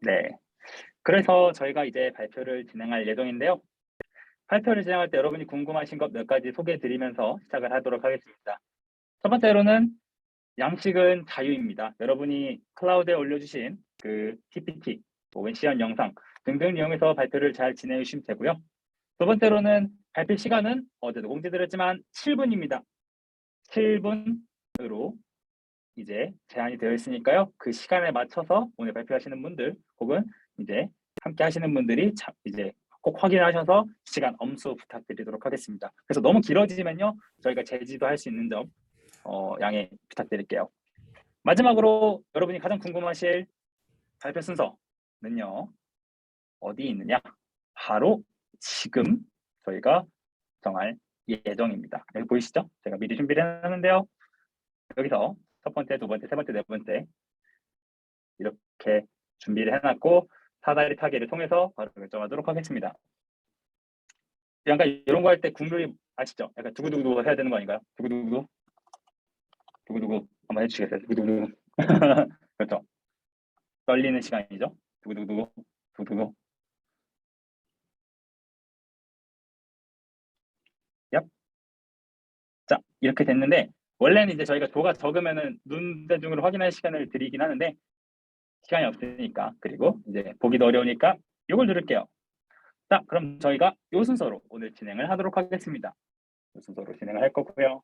네. 그래서 저희가 이제 발표를 진행할 예정인데요. 발표를 진행할 때 여러분이 궁금하신 것 몇 가지 소개해 드리면서 시작을 하도록 하겠습니다. 첫 번째로는 양식은 자유입니다. 여러분이 클라우드에 올려주신 그 PPT 혹은 시연 영상 등등 이용해서 발표를 잘 진행해 주시면 되고요. 두 번째로는 발표 시간은 어제도 공지드렸지만 7분입니다. 7분으로 이제 제한이 되어 있으니까요. 그 시간에 맞춰서 오늘 발표하시는 분들 혹은 이제 함께 하시는 분들이 이제 꼭 확인하셔서 시간 엄수 부탁드리도록 하겠습니다. 그래서 너무 길어지면요. 저희가 제지도 할 수 있는 점 양해 부탁드릴게요. 마지막으로 여러분이 가장 궁금하실 발표 순서는요. 어디 있느냐? 바로 지금 저희가 정할 예정입니다. 여기 보이시죠? 제가 미리 준비를 해놨는데요. 여기서 첫 번째, 두 번째, 세 번째, 네 번째 이렇게 준비를 해놨고 사다리 타기를 통해서 바로 결정하도록 하겠습니다. 약간 이런 거 할 때 국룰이 아시죠? 약간 두구두구 해야 되는 거 아닌가요? 두구두구 두구두구 한번 해주시겠어요? 두구두구 그렇죠? 떨리는 시간이죠? 두구두구 두구두구 얍. 자 이렇게 됐는데 원래는 이제 저희가 도가 적으면은 눈대중으로 확인할 시간을 드리긴 하는데 시간이 없으니까 그리고 이제 보기도 어려우니까 이걸 누를게요. 자 그럼 저희가 이 순서로 오늘 진행을 하도록 하겠습니다. 이 순서로 진행을 할 거고요.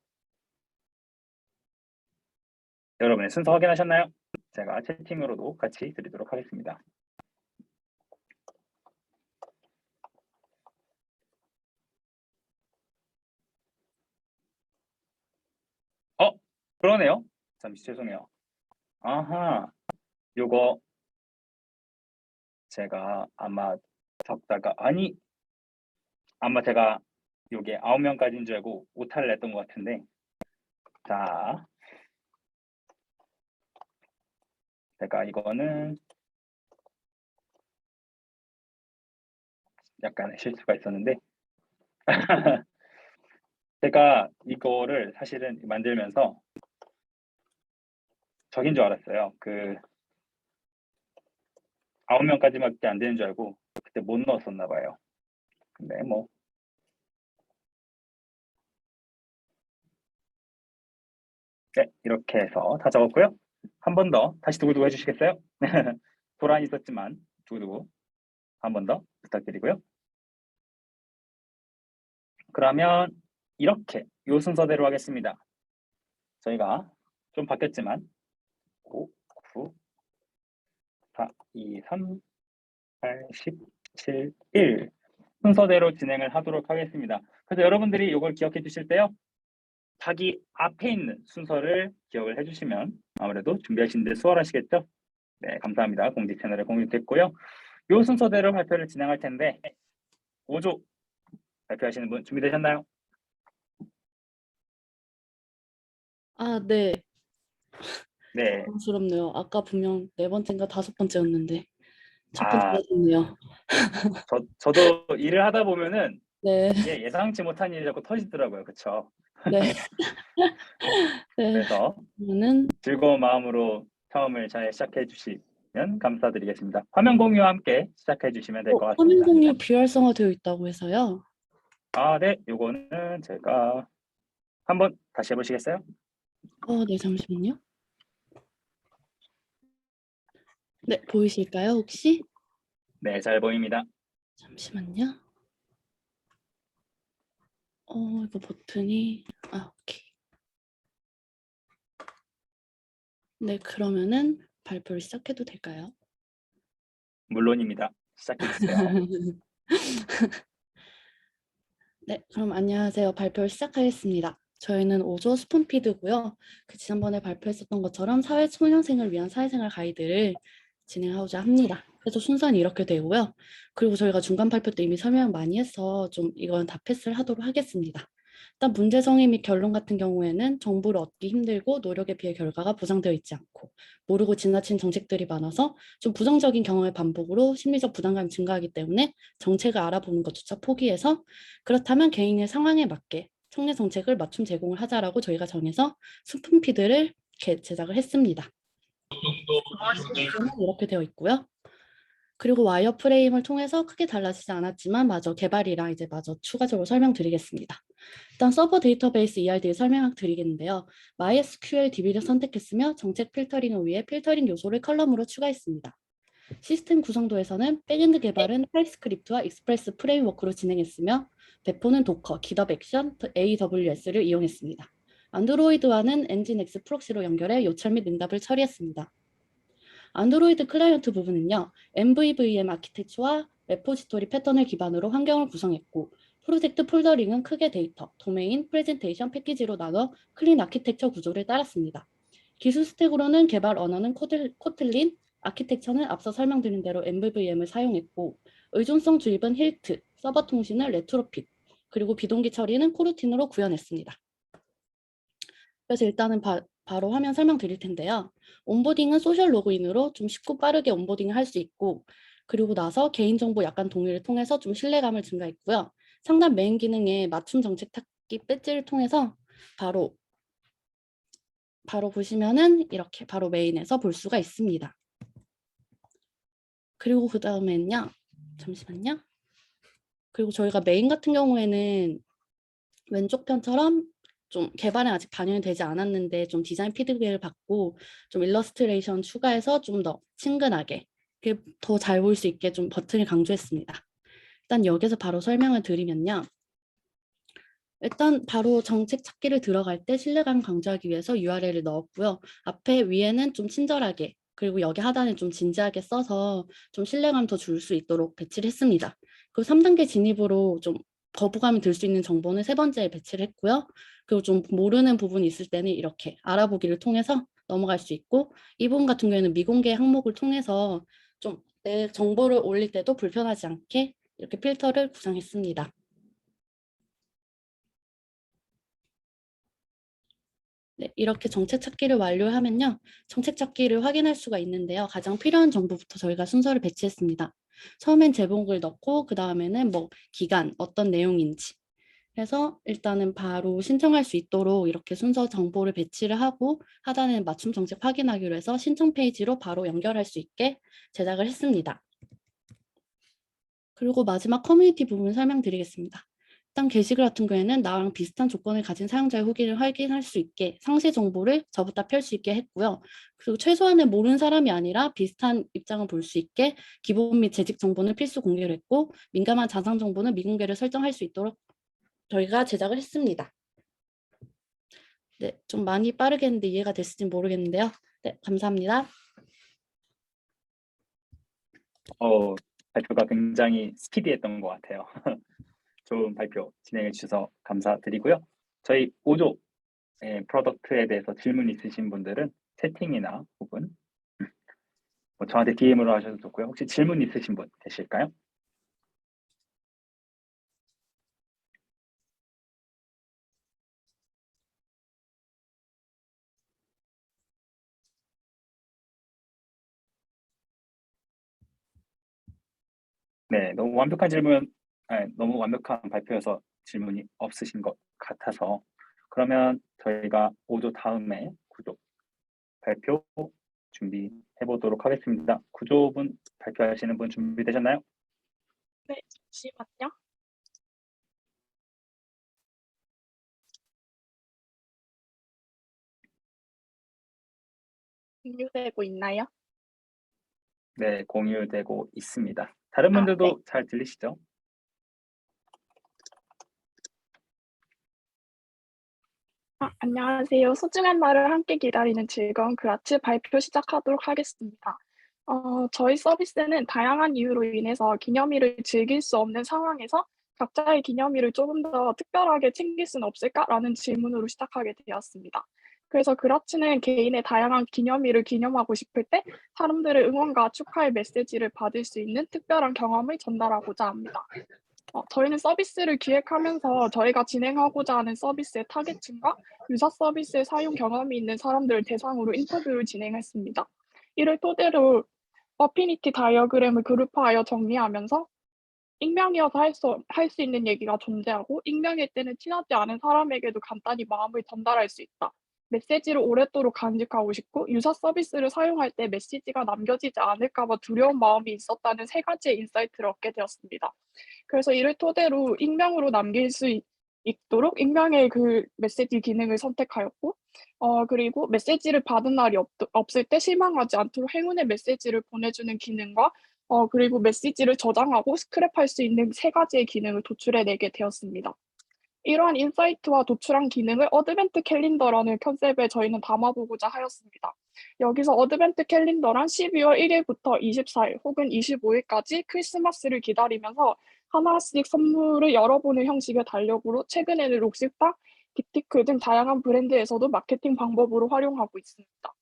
여러분의 순서 확인하셨나요? 제가 채팅으로도 같이 드리도록 하겠습니다. 그러네요. 잠시 죄송해요. 아하, 요거 제가 아마 적다가 아마 제가 요게 9명까지인 줄 알고 오타를 냈던 것 같은데 자 제가 이거는 약간 실수가 있었는데 제가 이거를 사실은 만들면서 적인 줄 알았어요. 그 9명까지밖에 안 되는 줄 알고 그때 못 넣었었나 봐요. 근데 뭐 네, 이렇게 해서 다 적었고요. 한 번 더 다시 두구두구 해주시겠어요? 도란이 있었지만 두구두구 한 번 더 부탁드리고요. 그러면 이렇게 요 순서대로 하겠습니다. 저희가 좀 바뀌었지만 5, 9, 4, 2, 3, 8, 10, 7, 1 순서대로 진행을 하도록 하겠습니다. 그래서 여러분들이 이걸 기억해 주실 때요. 자기 앞에 있는 순서를 기억을 해주시면 아무래도 준비하시는데 수월하시겠죠? 네, 감사합니다. 공지 채널에 공유됐고요. 이 순서대로 발표를 진행할 텐데 5조 발표하시는 분 준비되셨나요? 아, 네. 네. 당황스럽네요. 아까 분명 4번째인가 5번째였는데 첫 번째가 됐네요. 저도 일을 하다 보면은 네. 이게 예상치 못한 일이 자꾸 터지더라고요. 그렇죠? 네. 네. 그래서 그러면은 즐거운 마음으로 처음을 잘 시작해 주시면 감사드리겠습니다. 화면 공유와 함께 시작해 주시면 될 것 화면 같습니다. 공유 비활성화되어 있다고 해서요. 네. 요거는 제가 한번 다시 해보시겠어요? 네, 잠시만요. 네, 보이실까요, 혹시? 네, 잘 보입니다. 잠시만요. 이거 버튼이 오케이. 네, 그러면은 발표를 시작해도 될까요? 물론입니다. 시작해 주세요. 네, 그럼 안녕하세요. 발표를 시작하겠습니다. 저희는 5조 스폰피드고요. 지난번에 발표했었던 것처럼 사회 초년생을 위한 사회생활 가이드를 진행하고자 합니다. 그래서 순서는 이렇게 되고요. 그리고 저희가 중간 발표 때 이미 설명 많이 해서 좀 이건 다 패스를 하도록 하겠습니다. 일단 문제 정의 및 결론 같은 경우에는 정보를 얻기 힘들고 노력에 비해 결과가 보장되어 있지 않고 모르고 지나친 정책들이 많아서 좀 부정적인 경험의 반복으로 심리적 부담감이 증가하기 때문에 정책을 알아보는 것조차 포기해서 그렇다면 개인의 상황에 맞게 청내 정책을 맞춤 제공을 하자라고 저희가 정해서 스푼피드를 제작을 했습니다. 이렇게 되어 있고요. 그리고 와이어프레임을 통해서 크게 달라지지 않았지만 마저 개발이랑 이제 마저 추가적으로 설명드리겠습니다. 일단 서버 데이터베이스 ERD를 설명드리겠는데요. MySQL DB를 선택했으며 정책 필터링을 위해 필터링 요소를 컬럼으로 추가했습니다. 시스템 구성도에서는 백엔드 개발은 타입스크립트와 익스프레스 프레임워크로 진행했으며 배포는 도커, GitHub 액션, AWS를 이용했습니다. 안드로이드와는 엔진X 프록시로 연결해 요청 및 응답을 처리했습니다. 안드로이드 클라이언트 부분은요, MVVM 아키텍처와 레포지토리 패턴을 기반으로 환경을 구성했고, 프로젝트 폴더링은 크게 데이터, 도메인, 프레젠테이션, 패키지로 나눠 클린 아키텍처 구조를 따랐습니다. 기술 스택으로는 개발 언어는 코틀린, 아키텍처는 앞서 설명드린 대로 MVVM을 사용했고, 의존성 주입은 힐트, 서버 통신은 레트로핏, 그리고 비동기 처리는 코르틴으로 구현했습니다. 그래서 일단은 바로 화면 설명드릴 텐데요. 온보딩은 소셜 로그인으로 좀 쉽고 빠르게 온보딩을 할 수 있고, 그리고 나서 개인정보 약간 동의를 통해서 좀 신뢰감을 증가했고요. 상단 메인 기능의 맞춤 정책 찾기 배지를 통해서 바로 보시면은 이렇게 바로 메인에서 볼 수가 있습니다. 그리고 그 다음에는요. 잠시만요. 그리고 저희가 메인 같은 경우에는 왼쪽 편처럼 좀 개발에 아직 반영이 되지 않았는데 좀 디자인 피드백을 받고 좀 일러스트레이션 추가해서 좀 더 친근하게 더 잘 보일 수 있게 좀 버튼을 강조했습니다. 일단 여기서 바로 설명을 드리면요. 일단 바로 정책 찾기를 들어갈 때 신뢰감 강조하기 위해서 URL을 넣었고요. 앞에 위에는 좀 친절하게 그리고 여기 하단에 좀 진지하게 써서 좀 신뢰감 더 줄 수 있도록 배치를 했습니다. 그리고 3단계 진입으로 좀 거부감이 들 수 있는 정보는 세 번째에 배치를 했고요. 그리고 좀 모르는 부분이 있을 때는 이렇게 알아보기를 통해서 넘어갈 수 있고 이 부분 같은 경우에는 미공개 항목을 통해서 좀 내 정보를 올릴 때도 불편하지 않게 이렇게 필터를 구성했습니다. 네, 이렇게 정책 찾기를 완료하면요. 정책 찾기를 확인할 수가 있는데요. 가장 필요한 정보부터 저희가 순서를 배치했습니다. 처음엔 제목을 넣고 그 다음에는 뭐 기간, 어떤 내용인지 해서 일단은 바로 신청할 수 있도록 이렇게 순서 정보를 배치를 하고 하단에는 맞춤 정책 확인하기로 해서 신청 페이지로 바로 연결할 수 있게 제작을 했습니다. 그리고 마지막 커뮤니티 부분 설명드리겠습니다. 일단 게시글 같은 경우에는 나랑 비슷한 조건을 가진 사용자의 후기를 확인할 수 있게 상세 정보를 저부터 펼 수 있게 했고요. 그리고 최소한의 모르는 사람이 아니라 비슷한 입장을 볼 수 있게 기본 및 재직 정보는 필수 공개를 했고 민감한 자산 정보는 미공개를 설정할 수 있도록 저희가 제작을 했습니다. 네, 좀 많이 빠르게 했는데 이해가 됐을지 모르겠는데요. 네, 감사합니다. 발표가 굉장히 스피디했던 것 같아요. 좋은 발표 진행해 주셔서 감사드리고요. 저희 5조 프로덕트에 대해서 질문 있으신 분들은 채팅이나 혹은 뭐 저한테 DM으로 하셔도 좋고요. 혹시 질문 있으신 분 계실까요? 네, 너무 완벽한 너무 완벽한 발표여서 질문이 없으신 것 같아서 그러면 저희가 5조 다음에 9조 발표 준비해 보도록 하겠습니다. 9조분 발표하시는 분 준비되셨나요? 네, 잠시만요. 공유되고 있나요? 네, 공유되고 있습니다. 다른 네. 분들도 잘 들리시죠? 안녕하세요. 소중한 날을 함께 기다리는 즐거운 그라츠 발표 시작하도록 하겠습니다. 저희 서비스는 다양한 이유로 인해서 기념일을 즐길 수 없는 상황에서 각자의 기념일을 조금 더 특별하게 챙길 수는 없을까라는 질문으로 시작하게 되었습니다. 그래서 그라츠는 개인의 다양한 기념일을 기념하고 싶을 때 사람들의 응원과 축하의 메시지를 받을 수 있는 특별한 경험을 전달하고자 합니다. 저희는 서비스를 기획하면서 저희가 진행하고자 하는 서비스의 타겟층과 유사 서비스의 사용 경험이 있는 사람들을 대상으로 인터뷰를 진행했습니다. 이를 토대로 어피니티 다이어그램을 그룹화하여 정리하면서 익명이어서 할 수 있는 얘기가 존재하고 익명일 때는 친하지 않은 사람에게도 간단히 마음을 전달할 수 있다. 메시지를 오랫도록 간직하고 싶고 유사 서비스를 사용할 때 메시지가 남겨지지 않을까 봐 두려운 마음이 있었다는 세 가지의 인사이트를 얻게 되었습니다. 그래서 이를 토대로 익명으로 남길 수 있도록 익명의 그 메시지 기능을 선택하였고 그리고 메시지를 받은 날이 없을 때 실망하지 않도록 행운의 메시지를 보내주는 기능과 그리고 메시지를 저장하고 스크랩할 수 있는 세 가지의 기능을 도출해내게 되었습니다. 이러한 인사이트와 도출한 기능을 어드벤트 캘린더라는 컨셉에 저희는 담아보고자 하였습니다. 여기서 어드벤트 캘린더란 12월 1일부터 24일 혹은 25일까지 크리스마스를 기다리면서 하나씩 선물을 열어보는 형식의 달력으로 최근에는 록시타, 기티크 등 다양한 브랜드에서도 마케팅 방법으로 활용하고 있습니다.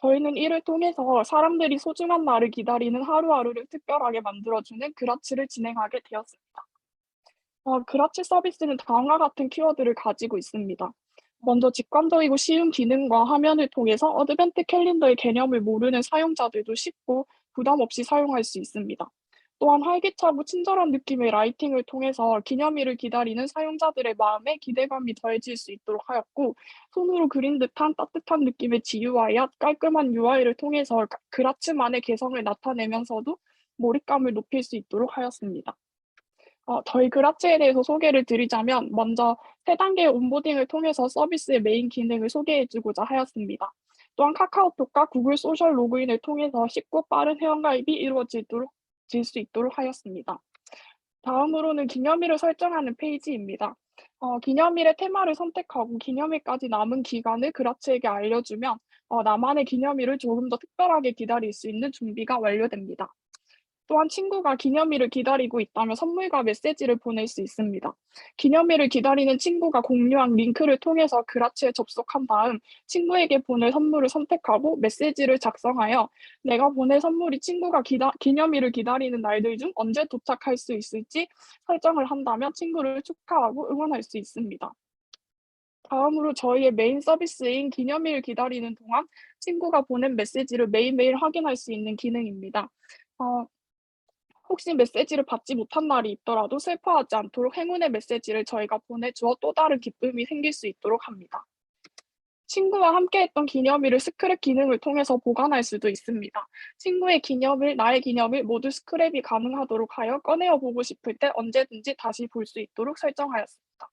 저희는 이를 통해서 사람들이 소중한 날을 기다리는 하루하루를 특별하게 만들어주는 그라츠를 진행하게 되었습니다. 그라치 서비스는 다음과 같은 키워드를 가지고 있습니다. 먼저 직관적이고 쉬운 기능과 화면을 통해서 어드벤트 캘린더의 개념을 모르는 사용자들도 쉽고 부담 없이 사용할 수 있습니다. 또한 활기차고 친절한 느낌의 라이팅을 통해서 기념일을 기다리는 사용자들의 마음에 기대감이 더해질 수 있도록 하였고, 손으로 그린 듯한 따뜻한 느낌의 GUI와 깔끔한 UI를 통해서 그라츠만의 개성을 나타내면서도 몰입감을 높일 수 있도록 하였습니다. 저희 그라치에 대해서 소개를 드리자면 먼저 3단계의 온보딩을 통해서 서비스의 메인 기능을 소개해주고자 하였습니다. 또한 카카오톡과 구글 소셜 로그인을 통해서 쉽고 빠른 회원가입이 이루어질 수 있도록 하였습니다. 다음으로는 기념일을 설정하는 페이지입니다. 기념일의 테마를 선택하고 기념일까지 남은 기간을 그라치에게 알려주면 나만의 기념일을 조금 더 특별하게 기다릴 수 있는 준비가 완료됩니다. 또한 친구가 기념일을 기다리고 있다면 선물과 메시지를 보낼 수 있습니다. 기념일을 기다리는 친구가 공유한 링크를 통해서 그라치에 접속한 다음 친구에게 보낼 선물을 선택하고 메시지를 작성하여 내가 보낼 선물이 친구가 기념일을 기다리는 날들 중 언제 도착할 수 있을지 설정을 한다면 친구를 축하하고 응원할 수 있습니다. 다음으로 저희의 메인 서비스인 기념일을 기다리는 동안 친구가 보낸 메시지를 매일매일 확인할 수 있는 기능입니다. 혹시 메시지를 받지 못한 날이 있더라도 슬퍼하지 않도록 행운의 메시지를 저희가 보내주어 또 다른 기쁨이 생길 수 있도록 합니다. 친구와 함께했던 기념일을 스크랩 기능을 통해서 보관할 수도 있습니다. 친구의 기념일, 나의 기념일 모두 스크랩이 가능하도록 하여 꺼내어 보고 싶을 때 언제든지 다시 볼 수 있도록 설정하였습니다.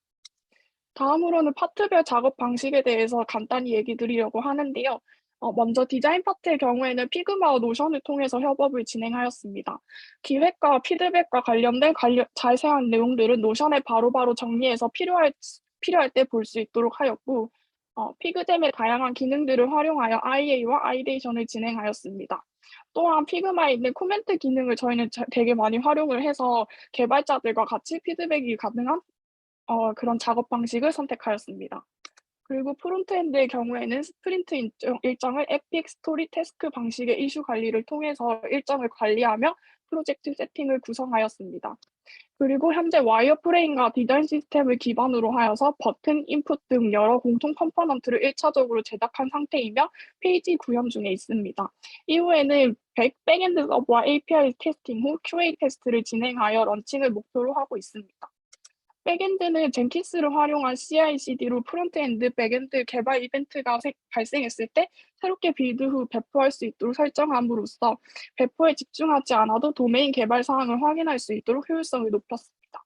다음으로는 파트별 작업 방식에 대해서 간단히 얘기 드리려고 하는데요. 먼저 디자인 파트의 경우에는 피그마와 노션을 통해서 협업을 진행하였습니다. 기획과 피드백과 관련된 자세한 내용들은 노션에 바로바로 정리해서 필요할 때 볼 수 있도록 하였고, 피그잼의 다양한 기능들을 활용하여 IA와 아이데이션을 진행하였습니다. 또한 피그마에 있는 코멘트 기능을 저희는 되게 많이 활용을 해서 개발자들과 같이 피드백이 가능한 그런 작업 방식을 선택하였습니다. 그리고 프론트엔드의 경우에는 스프린트 일정을 에픽 스토리 태스크 방식의 이슈 관리를 통해서 일정을 관리하며 프로젝트 세팅을 구성하였습니다. 그리고 현재 와이어프레임과 디자인 시스템을 기반으로 하여서 버튼, 인풋 등 여러 공통 컴포넌트를 1차적으로 제작한 상태이며 페이지 구현 중에 있습니다. 이후에는 백엔드 서버와 API 테스팅 후 QA 테스트를 진행하여 런칭을 목표로 하고 있습니다. 백엔드는 젠킨스를 활용한 CI/CD로 프론트엔드, 백엔드 개발 이벤트가 발생했을 때 새롭게 빌드 후 배포할 수 있도록 설정함으로써 배포에 집중하지 않아도 도메인 개발 사항을 확인할 수 있도록 효율성을 높였습니다.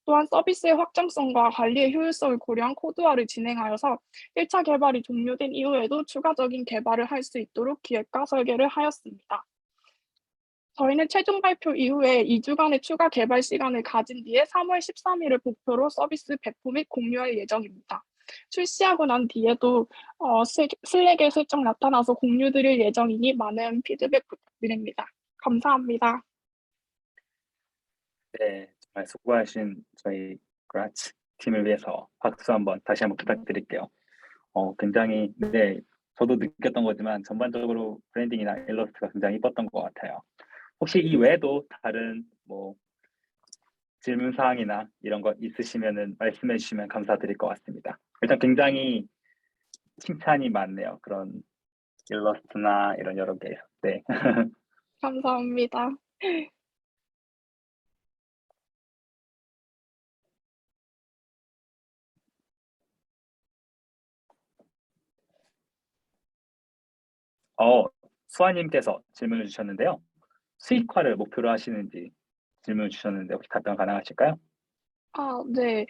또한 서비스의 확장성과 관리의 효율성을 고려한 코드화를 진행하여서 1차 개발이 종료된 이후에도 추가적인 개발을 할 수 있도록 기획과 설계를 하였습니다. 저희는 최종 발표 이후에 2주간의 추가 개발 시간을 가진 뒤에 3월 13일을 목표로 서비스 배포 및 공유할 예정입니다. 출시하고 난 뒤에도 슬랙에 슬쩍 나타나서 공유 드릴 예정이니 많은 피드백 부탁드립니다. 감사합니다. 네, 정말 수고하신 저희 그라치 팀을 위해서 박수 한번 다시 한번 부탁드릴게요. 굉장히 네, 저도 느꼈던 거지만 전반적으로 브랜딩이나 일러스트가 굉장히 이뻤던 것 같아요. 혹시 이 외에도 다른 뭐 질문 사항이나 이런 거 있으시면은 말씀해 주시면 감사드릴 것 같습니다. 일단 굉장히 칭찬이 많네요. 그런 일러스트나 이런 여러 개. 네. 감사합니다. 수아님께서 질문을 주셨는데요. 수익화를 목표로 하시는지 질문을 주셨는데 혹시 답변 가능하실까요? 네.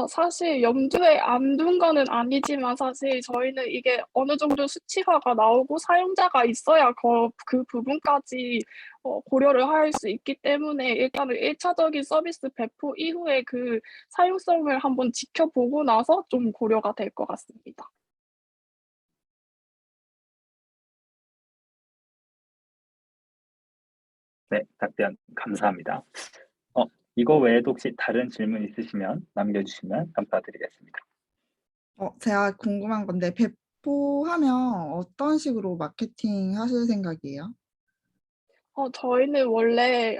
사실 염두에 안 둔 거는 아니지만 사실 저희는 이게 어느 정도 수치화가 나오고 사용자가 있어야 그 부분까지 고려를 할 수 있기 때문에 일단은 1차적인 서비스 배포 이후에 그 사용성을 한번 지켜보고 나서 좀 고려가 될 것 같습니다. 네, 답변 감사합니다. 이거 외에도 혹시 다른 질문 있으시면 남겨주시면 감사드리겠습니다. 제가 궁금한 건데 배포하면 어떤 식으로 마케팅 하실 생각이에요? 저희는 원래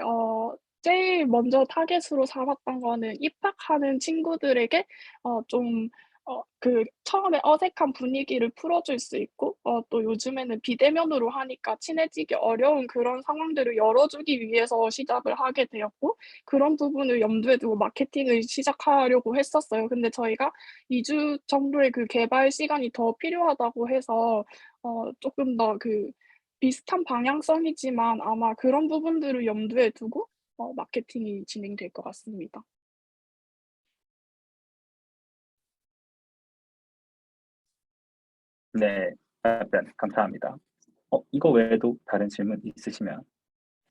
제일 먼저 타겟으로 삼았던 거는 입학하는 친구들에게 좀 그 처음에 어색한 분위기를 풀어줄 수 있고 또 요즘에는 비대면으로 하니까 친해지기 어려운 그런 상황들을 열어주기 위해서 시작을 하게 되었고 그런 부분을 염두에 두고 마케팅을 시작하려고 했었어요. 근데 저희가 2주 정도의 그 개발 시간이 더 필요하다고 해서 조금 더 비슷한 방향성이지만 아마 그런 부분들을 염두에 두고 마케팅이 진행될 것 같습니다. 네, 답변 감사합니다. 이거 외에도 다른 질문 있으시면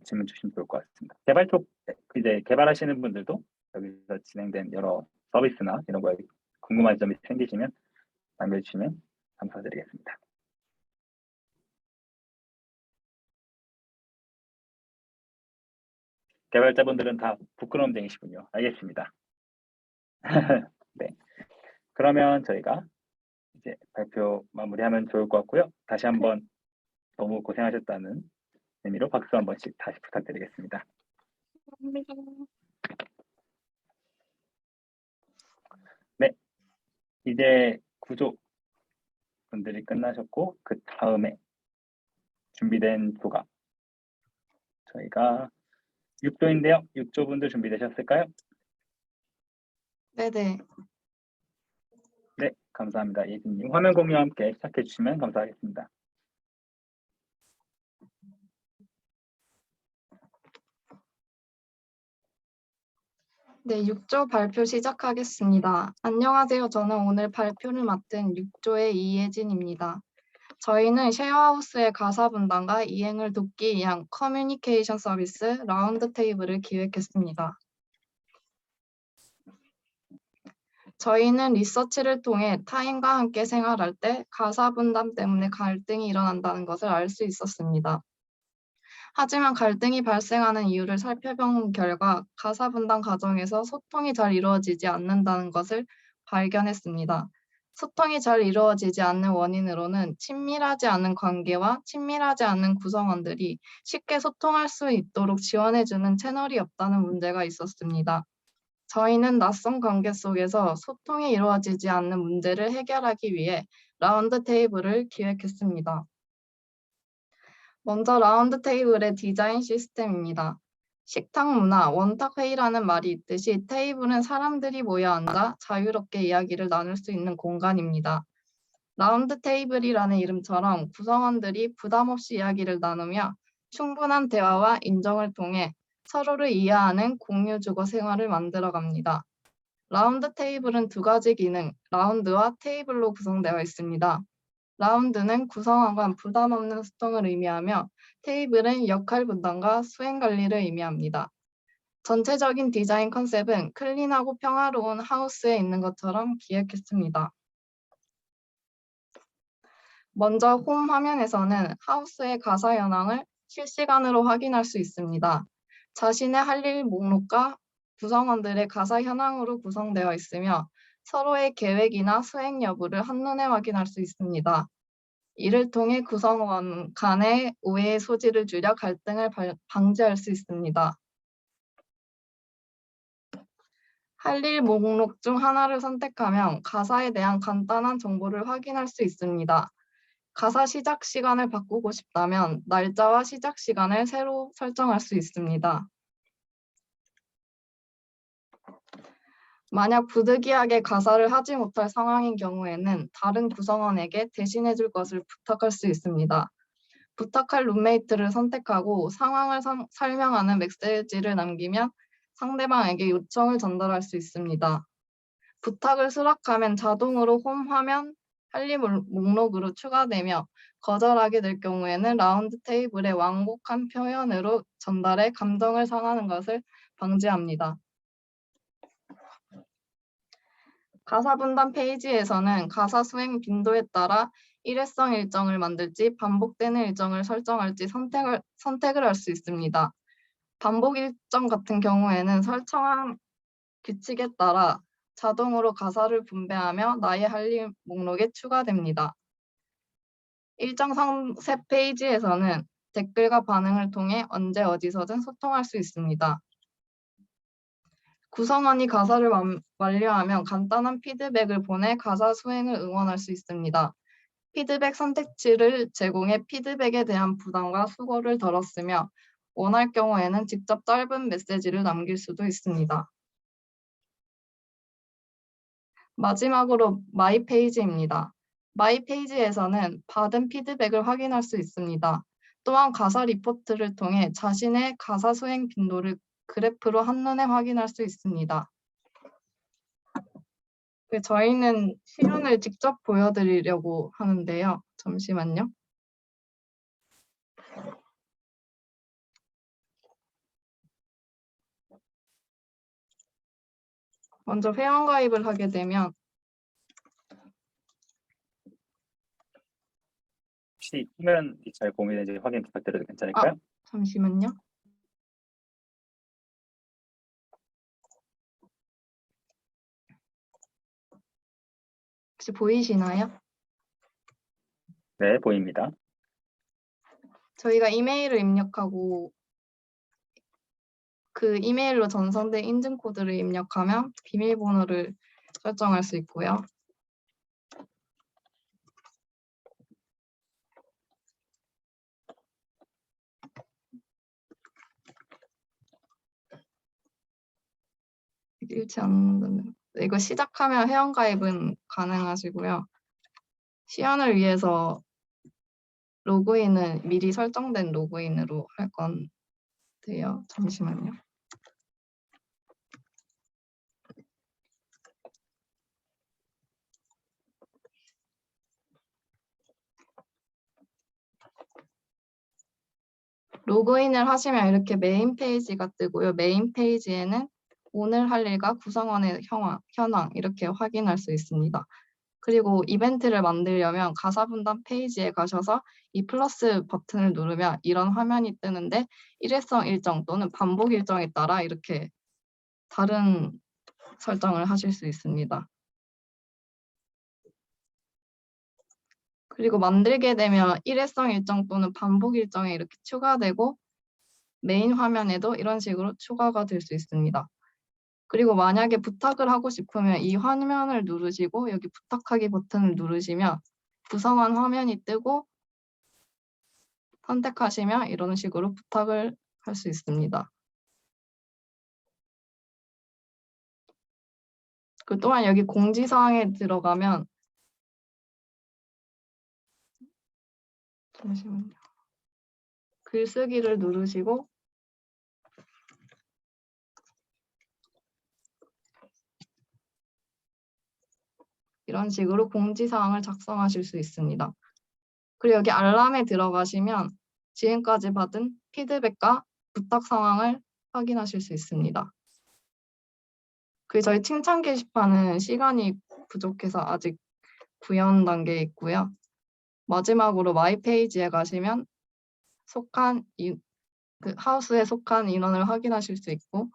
질문 주시면 좋을 것 같습니다. 개발 쪽 이제 개발하시는 분들도 여기서 진행된 여러 서비스나 이런 거에 궁금한 점이 생기시면 남겨주시면 감사드리겠습니다. 개발자분들은 다 부끄러움쟁이시군요. 알겠습니다. 네, 그러면 저희가 이제 발표 마무리하면 좋을 것 같고요. 다시 한번 너무 고생하셨다는 의미로 박수 한 번씩 다시 부탁드리겠습니다. 감사합니다. 네, 이제 구조 분들이 끝나셨고 그 다음에 준비된 조가 저희가 6조인데요. 6조 분들 준비되셨을까요? 네네. 네, 감사합니다. 예진님 화면 공유와 함께 시작해 주시면 감사하겠습니다. 네, 6조 발표 시작하겠습니다. 안녕하세요. 저는 오늘 발표를 맡은 6조의 이예진입니다. 저희는 쉐어하우스의 가사 분담과 이행을 돕기 위한 커뮤니케이션 서비스 라운드 테이블을 기획했습니다. 저희는 리서치를 통해 타인과 함께 생활할 때 가사 분담 때문에 갈등이 일어난다는 것을 알 수 있었습니다. 하지만 갈등이 발생하는 이유를 살펴본 결과 가사 분담 과정에서 소통이 잘 이루어지지 않는다는 것을 발견했습니다. 소통이 잘 이루어지지 않는 원인으로는 친밀하지 않은 관계와 친밀하지 않은 구성원들이 쉽게 소통할 수 있도록 지원해주는 채널이 없다는 문제가 있었습니다. 저희는 낯선 관계 속에서 소통이 이루어지지 않는 문제를 해결하기 위해 라운드 테이블을 기획했습니다. 먼저 라운드 테이블의 디자인 시스템입니다. 식탁 문화, 원탁 회의라는 말이 있듯이 테이블은 사람들이 모여 앉아 자유롭게 이야기를 나눌 수 있는 공간입니다. 라운드 테이블이라는 이름처럼 구성원들이 부담 없이 이야기를 나누며 충분한 대화와 인정을 통해 서로를 이해하는 공유 주거 생활을 만들어 갑니다. 라운드 테이블은 두 가지 기능, 라운드와 테이블로 구성되어 있습니다. 라운드는 구성원과 부담 없는 소통을 의미하며 테이블은 역할 분담과 수행 관리를 의미합니다. 전체적인 디자인 컨셉은 클린하고 평화로운 하우스에 있는 것처럼 기획했습니다. 먼저 홈 화면에서는 하우스의 가사 현황을 실시간으로 확인할 수 있습니다. 자신의 할 일 목록과 구성원들의 가사 현황으로 구성되어 있으며 서로의 계획이나 수행 여부를 한눈에 확인할 수 있습니다. 이를 통해 구성원 간의 오해의 소지를 줄여 갈등을 방지할 수 있습니다. 할 일 목록 중 하나를 선택하면 가사에 대한 간단한 정보를 확인할 수 있습니다. 가사 시작 시간을 바꾸고 싶다면 날짜와 시작 시간을 새로 설정할 수 있습니다. 만약 부득이하게 가사를 하지 못할 상황인 경우에는 다른 구성원에게 대신해 줄 것을 부탁할 수 있습니다. 부탁할 룸메이트를 선택하고 상황을 설명하는 메시지를 남기면 상대방에게 요청을 전달할 수 있습니다. 부탁을 수락하면 자동으로 홈 화면 할 일 목록으로 추가되며 거절하게 될 경우에는 라운드 테이블에 완곡한 표현으로 전달해 감정을 상하는 것을 방지합니다. 가사 분담 페이지에서는 가사 수행 빈도에 따라 일회성 일정을 만들지 반복되는 일정을 설정할지 선택을 할 수 있습니다. 반복 일정 같은 경우에는 설정한 규칙에 따라 자동으로 가사를 분배하며 나의 할 일 목록에 추가됩니다. 일정 상세 페이지에서는 댓글과 반응을 통해 언제 어디서든 소통할 수 있습니다. 구성원이 가사를 완료하면 간단한 피드백을 보내 가사 수행을 응원할 수 있습니다. 피드백 선택지를 제공해 피드백에 대한 부담과 수고를 덜었으며 원할 경우에는 직접 짧은 메시지를 남길 수도 있습니다. 마지막으로 마이 페이지입니다. 마이 페이지에서는 받은 피드백을 확인할 수 있습니다. 또한 가사 리포트를 통해 자신의 가사 수행 빈도를 그래프로 한눈에 확인할 수 있습니다. 저희는 시연을 직접 보여드리려고 하는데요. 잠시만요. 먼저 회원가입을 하게 되면 혹시 화면 잘 공유되는지 확인 부탁드려도 괜찮을까요? 잠시만요. 혹시 보이시나요? 네, 보입니다. 저희가 이메일을 입력하고 그 이메일로 전송된 인증 코드를 입력하면 비밀번호를 설정할 수 있고요. 잃지 않는 이거 시작하면 회원가입은 가능하시고요. 시연을 위해서 로그인은 미리 설정된 로그인으로 할 건데요. 잠시만요. 로그인을 하시면 이렇게 메인 페이지가 뜨고요. 메인 페이지에는 오늘 할 일과 구성원의 현황 이렇게 확인할 수 있습니다. 그리고 이벤트를 만들려면 가사 분담 페이지에 가셔서 이 플러스 버튼을 누르면 이런 화면이 뜨는데 일회성 일정 또는 반복 일정에 따라 이렇게 다른 설정을 하실 수 있습니다. 그리고 만들게 되면 일회성 일정 또는 반복 일정에 이렇게 추가되고 메인 화면에도 이런 식으로 추가가 될 수 있습니다. 그리고 만약에 부탁을 하고 싶으면 이 화면을 누르시고 여기 부탁하기 버튼을 누르시면 구성원 화면이 뜨고 선택하시면 이런 식으로 부탁을 할 수 있습니다. 그 또한 여기 공지사항에 들어가면 잠시만요. 글쓰기를 누르시고 이런 식으로 공지사항을 작성하실 수 있습니다. 그리고 여기 알람에 들어가시면 지금까지 받은 피드백과 부탁 상황을 확인하실 수 있습니다. 그리고 저희 칭찬 게시판은 시간이 부족해서 아직 구현 단계에 있고요. 마지막으로 마이 페이지에 가시면 그 하우스에 속한 인원을 확인하실 수 있고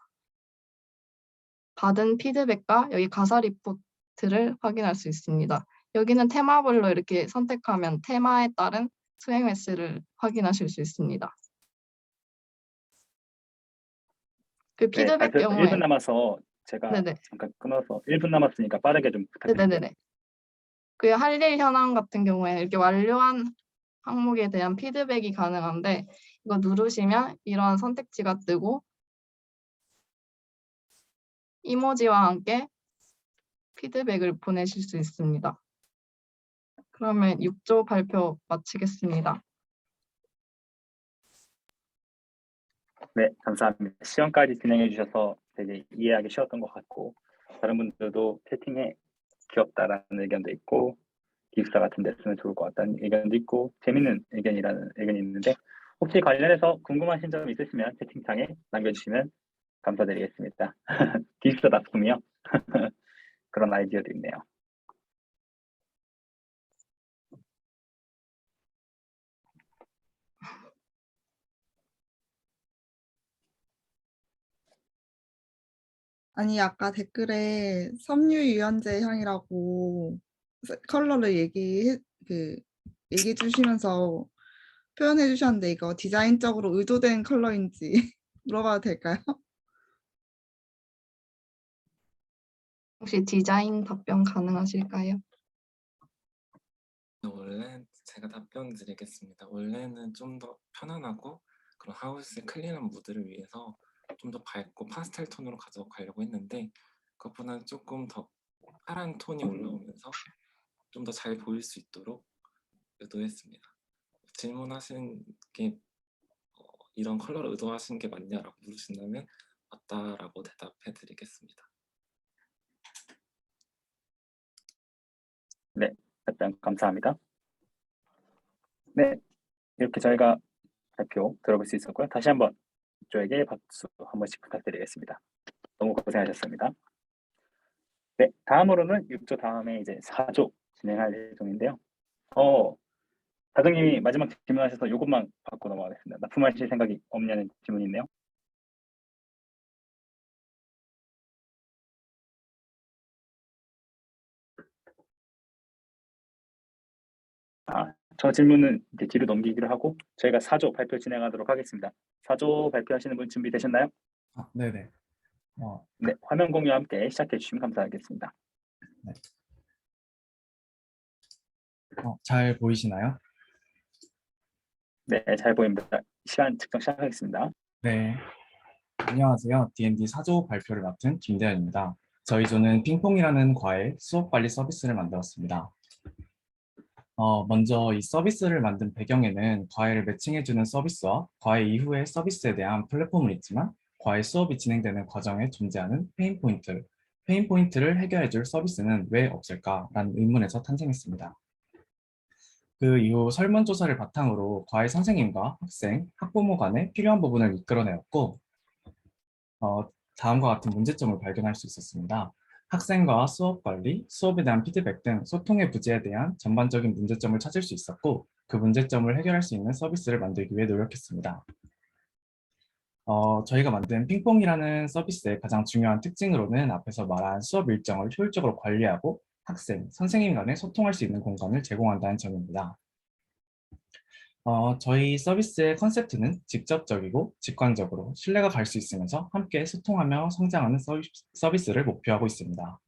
받은 피드백과 여기 가사 리포트를 확인할 수 있습니다. 여기는 테마별로 이렇게 선택하면 테마에 따른 수행 횟수를 확인하실 수 있습니다. 그 네, 피드백 발표 경우에 1분 남아서 제가 네네. 잠깐 끊어서 1분 남았으니까 빠르게 좀 부탁드립니다. 네네네. 그 할 일 현황 같은 경우에 이렇게 완료한 항목에 대한 피드백이 가능한데 이거 누르시면 이러한 선택지가 뜨고 이모지와 함께 피드백을 보내실 수 있습니다. 그러면 6조 발표 마치겠습니다. 네, 감사합니다. 시험까지 진행해 주셔서 되게 이해하기 쉬웠던 것 같고 다른 분들도 채팅에 귀엽다라는 의견도 있고 기숙사 같은 데 쓰면 좋을 것 같다는 의견도 있고 재밌는 의견이라는 의견이 있는데 혹시 관련해서 궁금하신 점 있으시면 채팅창에 남겨주시면 감사드리겠습니다. 기숙사 납품이요? 그런 아이디어도 있네요. 아니, 아까 댓글에 섬유유연제 향이라고 컬러를 얘기해 주시면서 표현해 주셨는데 이거 디자인적으로 의도된 컬러인지 물어봐도 될까요? 혹시 디자인 답변 가능하실까요? 원래 제가 답변 드리겠습니다. 원래는 좀 더 편안하고 그런 하우스의 클린한 무드를 위해서 좀 더 밝고 파스텔 톤으로 가져가려고 했는데 그것보다는 조금 더 파란 톤이 올라오면서 좀 더 잘 보일 수 있도록 의도했습니다. 질문하신 게 이런 컬러를 의도하신 게 맞냐라고 물으신다면 맞다라고 대답해 드리겠습니다. 네, 답변 감사합니다. 네, 이렇게 저희가 발표 들어볼 수 있었고요. 다시 한번 이쪽에게 박수 한 번씩 부탁드리겠습니다. 너무 고생하셨습니다. 네, 다음으로는 6조 다음에 이제 4조 진행할 예정인데요. 다정님이 마지막 질문하셔서 이것만 받고 넘어가겠습니다. 납품하실 생각이 없냐는 질문이 있네요. 저 질문은 이제 뒤로 넘기기로 하고 저희가 4조 발표 진행하도록 하겠습니다. 4조 발표하시는 분 준비되셨나요? 네네. 네, 화면 공유와 함께 시작해 주시면 감사하겠습니다. 잘 보이시나요? 네, 잘 보입니다. 시간 측정 시작하겠습니다. 네. 안녕하세요. D&D 4조 발표를 맡은 김대현입니다. 저희 조는 핑퐁이라는 과외 수업관리 서비스를 만들었습니다. 먼저 이 서비스를 만든 배경에는 과외를 매칭해주는 서비스와 과외 이후의 서비스에 대한 플랫폼은 있지만 과외 수업이 진행되는 과정에 존재하는 페인 포인트를 해결해줄 서비스는 왜 없을까라는 의문에서 탄생했습니다. 그 이후 설문조사를 바탕으로 과외 선생님과 학생, 학부모 간에 필요한 부분을 이끌어내었고 다음과 같은 문제점을 발견할 수 있었습니다. 학생과 수업 관리, 수업에 대한 피드백 등 소통의 부재에 대한 전반적인 문제점을 찾을 수 있었고 그 문제점을 해결할 수 있는 서비스를 만들기 위해 노력했습니다. 저희가 만든 핑퐁이라는 서비스의 가장 중요한 특징으로는 앞에서 말한 수업 일정을 효율적으로 관리하고 학생, 선생님 간에 소통할 수 있는 공간을 제공한다는 점입니다. 저희 서비스의 컨셉트는 직접적이고 직관적으로 신뢰가 갈 수 있으면서 함께 소통하며 성장하는 서비스를 목표하고 있습니다.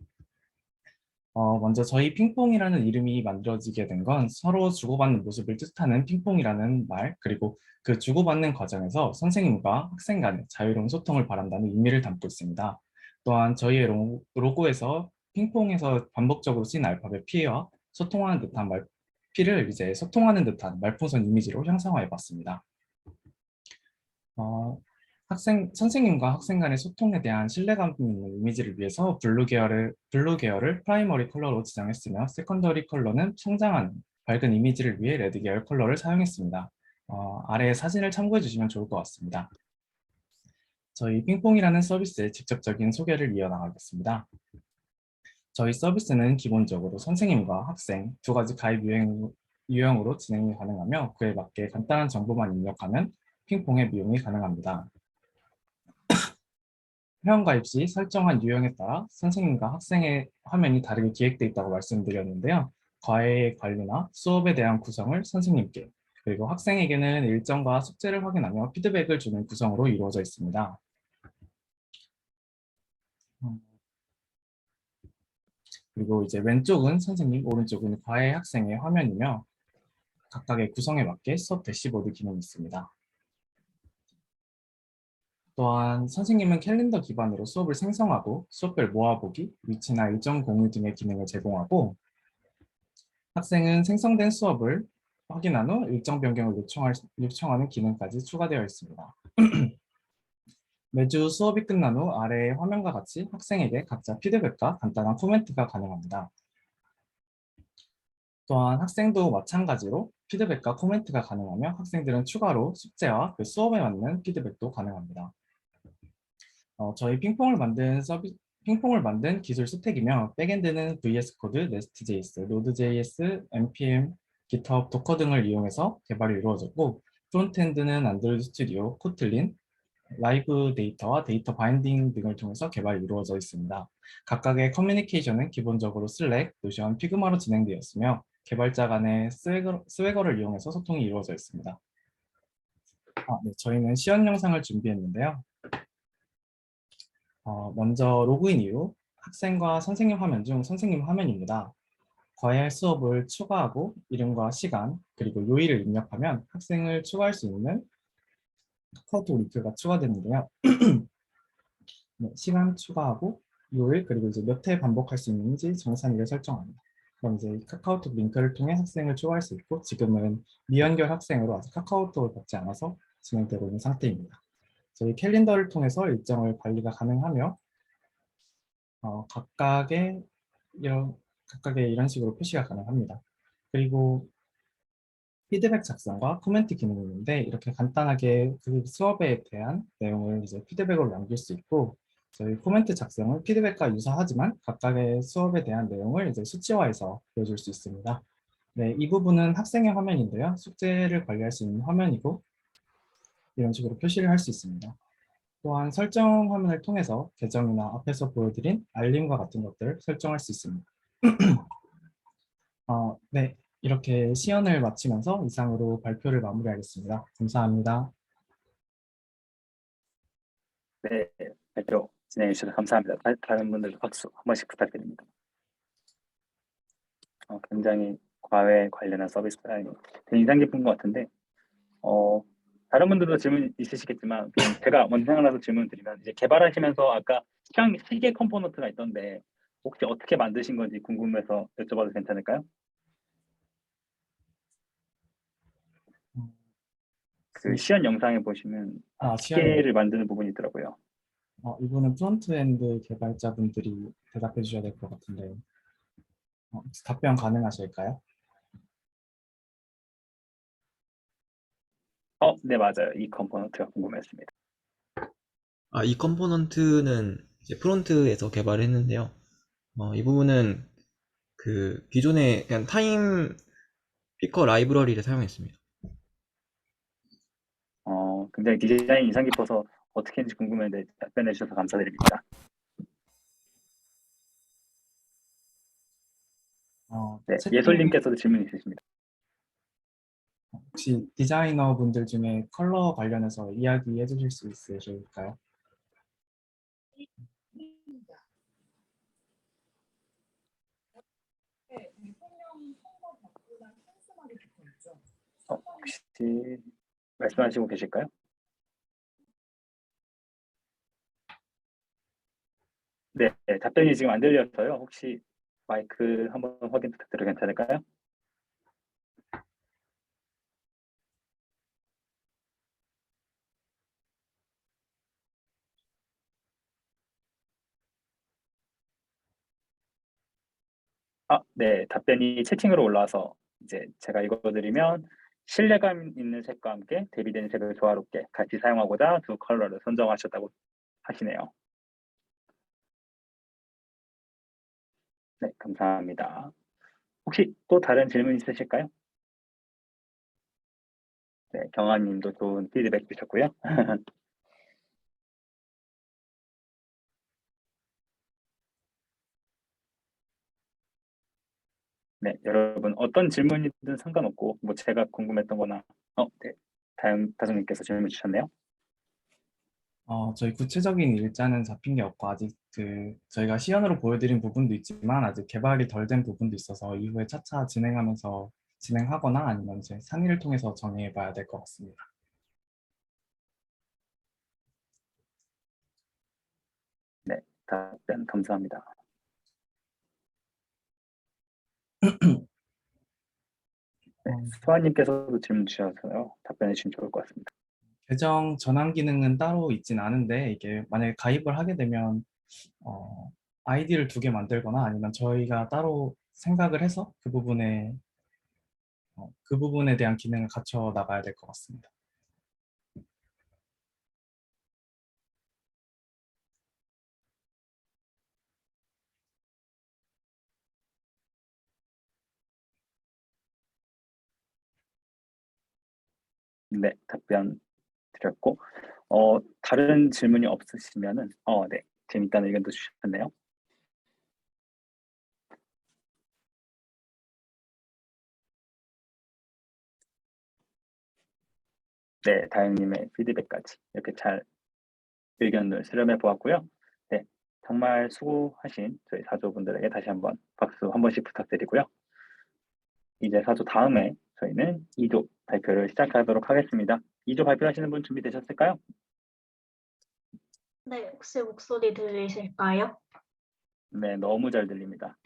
먼저 저희 핑퐁이라는 이름이 만들어지게 된 건 서로 주고받는 모습을 뜻하는 핑퐁이라는 말, 그리고 그 주고받는 과정에서 선생님과 학생 간의 자유로운 소통을 바란다는 의미를 담고 있습니다. 또한 저희의 로고에서 핑퐁에서 반복적으로 쓰인 알파벳 P와 소통하는 듯한 P를 이제 소통하는 듯한 말풍선 이미지로 형상화해 봤습니다. 선생님과 학생 간의 소통에 대한 신뢰감 있는 이미지를 위해서 블루 계열을 프라이머리 컬러로 지정했으며 세컨더리 컬러는 성장하는 밝은 이미지를 위해 레드 계열 컬러를 사용했습니다. 아래 사진을 참고해 주시면 좋을 것 같습니다. 저희 핑퐁이라는 서비스의 직접적인 소개를 이어나가겠습니다. 저희 서비스는 기본적으로 선생님과 학생 두 가지 가입 유형으로 진행이 가능하며 그에 맞게 간단한 정보만 입력하면 핑퐁의 미용이 가능합니다. 회원가입 시 설정한 유형에 따라 선생님과 학생의 화면이 다르게 기획되어 있다고 말씀드렸는데요. 과외 관리나 수업에 대한 구성을 선생님께, 그리고 학생에게는 일정과 숙제를 확인하며 피드백을 주는 구성으로 이루어져 있습니다. 그리고 이제 왼쪽은 선생님, 오른쪽은 과외 학생의 화면이며 각각의 구성에 맞게 수업 대시보드 기능이 있습니다. 또한 선생님은 캘린더 기반으로 수업을 생성하고 수업별 모아보기, 위치나 일정 공유 등의 기능을 제공하고 학생은 생성된 수업을 확인한 후 일정 변경을 요청하는 기능까지 추가되어 있습니다. 매주 수업이 끝난 후 아래 화면과 같이 학생에게 각자 피드백과 간단한 코멘트가 가능합니다. 또한 학생도 마찬가지로 피드백과 코멘트가 가능하며 학생들은 추가로 숙제와 그 수업에 맞는 피드백도 가능합니다. 저희 핑퐁을 만든 기술 스택이며 백엔드는 VS 코드, 네스트.js, 노드.js, npm, GitHub, 도커 등을 이용해서 개발이 이루어졌고 프론트엔드는 안드로이드 스튜디오, 코틀린, 라이브 데이터와 데이터 바인딩 등을 통해서 개발이 이루어져 있습니다. 각각의 커뮤니케이션은 기본적으로 슬랙, 노션, 피그마로 진행되었으며 개발자 간의 스웨거를 이용해서 소통이 이루어져 있습니다. 네, 저희는 시연 영상을 준비했는데요. 먼저 로그인 이후 학생과 선생님 화면 중 선생님 화면입니다. 과외 수업을 추가하고 이름과 시간 그리고 요일을 입력하면 학생을 추가할 수 있는 카카오톡 링크가 추가되는데요. 네, 시간 추가하고 요일 그리고 이제 몇 회 반복할 수 있는지 정산일을 설정합니다. 그럼 이제 카카오톡 링크를 통해 학생을 추가할 수 있고 지금은 미연결 학생으로 아직 카카오톡을 받지 않아서 진행되고 있는 상태입니다. 저희 캘린더를 통해서 일정을 관리가 가능하며 각각의 이런 식으로 표시가 가능합니다. 그리고 피드백 작성과 코멘트 기능이 있는데 이렇게 간단하게 그 수업에 대한 내용을 이제 피드백으로 남길 수 있고 저희 코멘트 작성은 피드백과 유사하지만 각각의 수업에 대한 내용을 이제 수치화해서 보여줄 수 있습니다. 네, 이 부분은 학생의 화면인데요. 숙제를 관리할 수 있는 화면이고 이런 식으로 표시를 할 수 있습니다. 또한 설정 화면을 통해서 계정이나 앞에서 보여드린 알림과 같은 것들을 설정할 수 있습니다. 네, 이렇게 시연을 마치면서 이상으로 발표를 마무리하겠습니다. 감사합니다. 네, 발표 진행해 주셔서 감사합니다. 다른 분들도 박수 한 번씩 부탁드립니다. 굉장히 과외 관련한 서비스 플랜이 되게 인상 깊은 것 같은데 다른 분들도 질문 있으시겠지만 그냥 제가 먼저 생각나서 질문 드리면 이제 개발하시면서 아까 시계 컴포넌트가 있던데 혹시 어떻게 만드신 건지 궁금해서 여쭤봐도 괜찮을까요? 그 시연 영상에 보시면 시연 시계를 만드는 부분이 있더라고요. 이분은 프론트엔드 개발자분들이 대답해 주셔야 될 것 같은데 혹시 답변 가능하실까요? 네, 맞아요. 이 컴포넌트가 궁금했습니다. 이 컴포넌트는 이제 프론트에서 개발했는데요. 이 부분은 그 기존에 그냥 타임 피커 라이브러리를 사용했습니다. 굉장히 디자인 인상 깊어서 어떻게 했는지 궁금했는데 답변해 주셔서 감사드립니다. 네, 예솔님께서도 질문 있으십니다. 혹시 디자이너 분들 중에 컬러 관련해서 이야기해 주실 수 있으실까요? 혹시 말씀하시고 계실까요? 네, 답변이 지금 안 들려서요. 혹시 마이크 한번 확인 부탁드려도 괜찮을까요? 네, 답변이 채팅으로 올라와서 이제 제가 읽어드리면 신뢰감 있는 색과 함께 대비되는 색을 조화롭게 같이 사용하고자 두 컬러를 선정하셨다고 하시네요. 네, 감사합니다. 혹시 또 다른 질문 있으실까요? 네, 경아님도 좋은 피드백 주셨고요. 네, 여러분 어떤 질문이든 상관없고 뭐 제가 궁금했던 거나 네, 다솜님께서 질문 주셨네요. 저희 구체적인 일자는 잡힌 게 없고 아직 저희가 시연으로 보여드린 부분도 있지만 아직 개발이 덜 된 부분도 있어서 이후에 차차 진행하거나 아니면 이제 상의를 통해서 정해봐야 될 것 같습니다. 네, 답변 감사합니다. 네, 수아님께서도 질문 주셔서요. 답변해 주시면 좋을 것 같습니다. 계정 전환 기능은 따로 있진 않은데 이게 만약에 가입을 하게 되면 아이디를 2개 만들거나 아니면 저희가 따로 생각을 해서 그 부분에 대한 기능을 갖춰 나가야 될 것 같습니다. 네, 답변 드렸고, 다른 질문이 없으시면은, 네, 재밌다는 의견도 주셨네요. 네, 다영님의 피드백까지 이렇게 잘 의견을 수렴해 보았고요. 네, 정말 수고하신 저희 사조분들에게 다시 한번 박수 한 번씩 부탁드리고요. 이제 사조 다음에 저희는 2조 발표를 시작하도록 하겠습니다. 2조 발표하시는 분 준비되셨을까요? 네, 혹시 목소리 들리실까요? 네, 너무 잘 들립니다.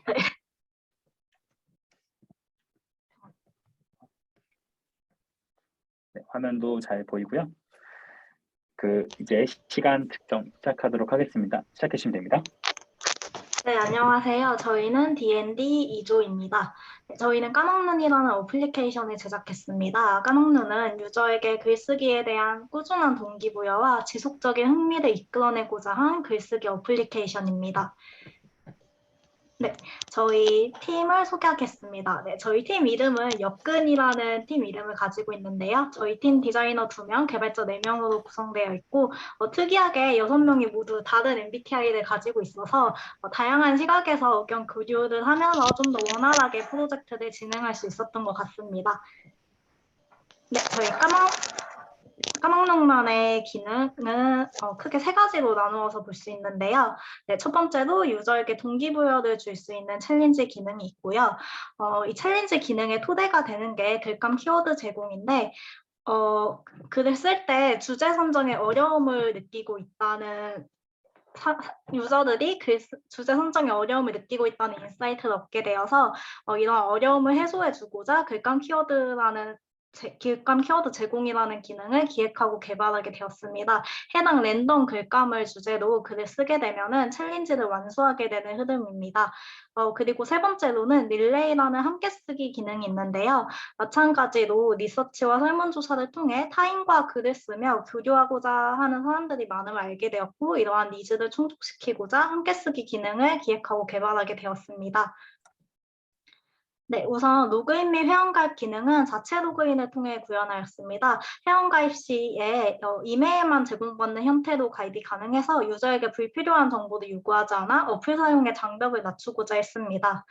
네, 화면도 잘 보이고요. 이제 시간 측정 시작하도록 하겠습니다. 시작해 주시면 됩니다. 네, 안녕하세요. 저희는 D&D 2조입니다. 저희는 까먹눈이라는 어플리케이션을 제작했습니다. 까먹눈은 유저에게 글쓰기에 대한 꾸준한 동기부여와 지속적인 흥미를 이끌어내고자 한 글쓰기 어플리케이션입니다. 네, 저희 팀을 소개하겠습니다. 네, 저희 팀 이름은 엽근이라는 팀 이름을 가지고 있는데요. 저희 팀 디자이너 2명, 개발자 4명으로 구성되어 있고 특이하게 6명이 모두 다른 MBTI를 가지고 있어서 다양한 시각에서 의견 교류를 하면서 좀 더 원활하게 프로젝트를 진행할 수 있었던 것 같습니다. 네, 저희 까먹눈만의 기능은 크게 3가지로 나누어서 볼 수 있는데요. 네, 첫 번째로 유저에게 동기부여를 줄 수 있는 챌린지 기능이 있고요. 이 챌린지 기능의 토대가 되는 게 글감 키워드 제공인데 글을 쓸 때 주제 선정에 어려움을 느끼고 있다는 유저들이 주제 선정에 어려움을 느끼고 있다는 인사이트를 얻게 되어서 이런 어려움을 해소해주고자 글감 키워드 제공이라는 기능을 기획하고 개발하게 되었습니다. 해당 랜덤 글감을 주제로 글을 쓰게 되면은 챌린지를 완수하게 되는 흐름입니다. 그리고 3번째로는 릴레이라는 함께 쓰기 기능이 있는데요. 마찬가지로 리서치와 설문조사를 통해 타인과 글을 쓰며 교류하고자 하는 사람들이 많음을 알게 되었고 이러한 니즈를 충족시키고자 함께 쓰기 기능을 기획하고 개발하게 되었습니다. 네, 우선 로그인 및 회원가입 기능은 자체 로그인을 통해 구현하였습니다. 회원가입 시에 이메일만 제공받는 형태로 가입이 가능해서 유저에게 불필요한 정보를 요구하지 않아 어플 사용의 장벽을 낮추고자 했습니다.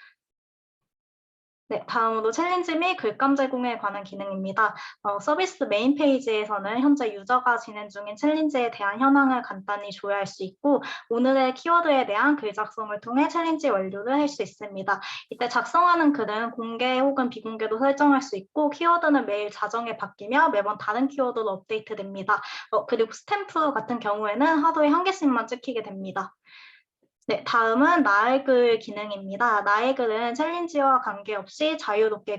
네, 다음으로 챌린지 및 글감 제공에 관한 기능입니다. 서비스 메인 페이지에서는 현재 유저가 진행 중인 챌린지에 대한 현황을 간단히 조회할 수 있고 오늘의 키워드에 대한 글 작성을 통해 챌린지 완료를 할 수 있습니다. 이때 작성하는 글은 공개 혹은 비공개도 설정할 수 있고 키워드는 매일 자정에 바뀌며 매번 다른 키워드로 업데이트됩니다. 그리고 스탬프 같은 경우에는 하루에 1개씩만 찍히게 됩니다. 네, 다음은 나의 글 기능입니다. 나의 글은 챌린지와 관계없이 자유롭게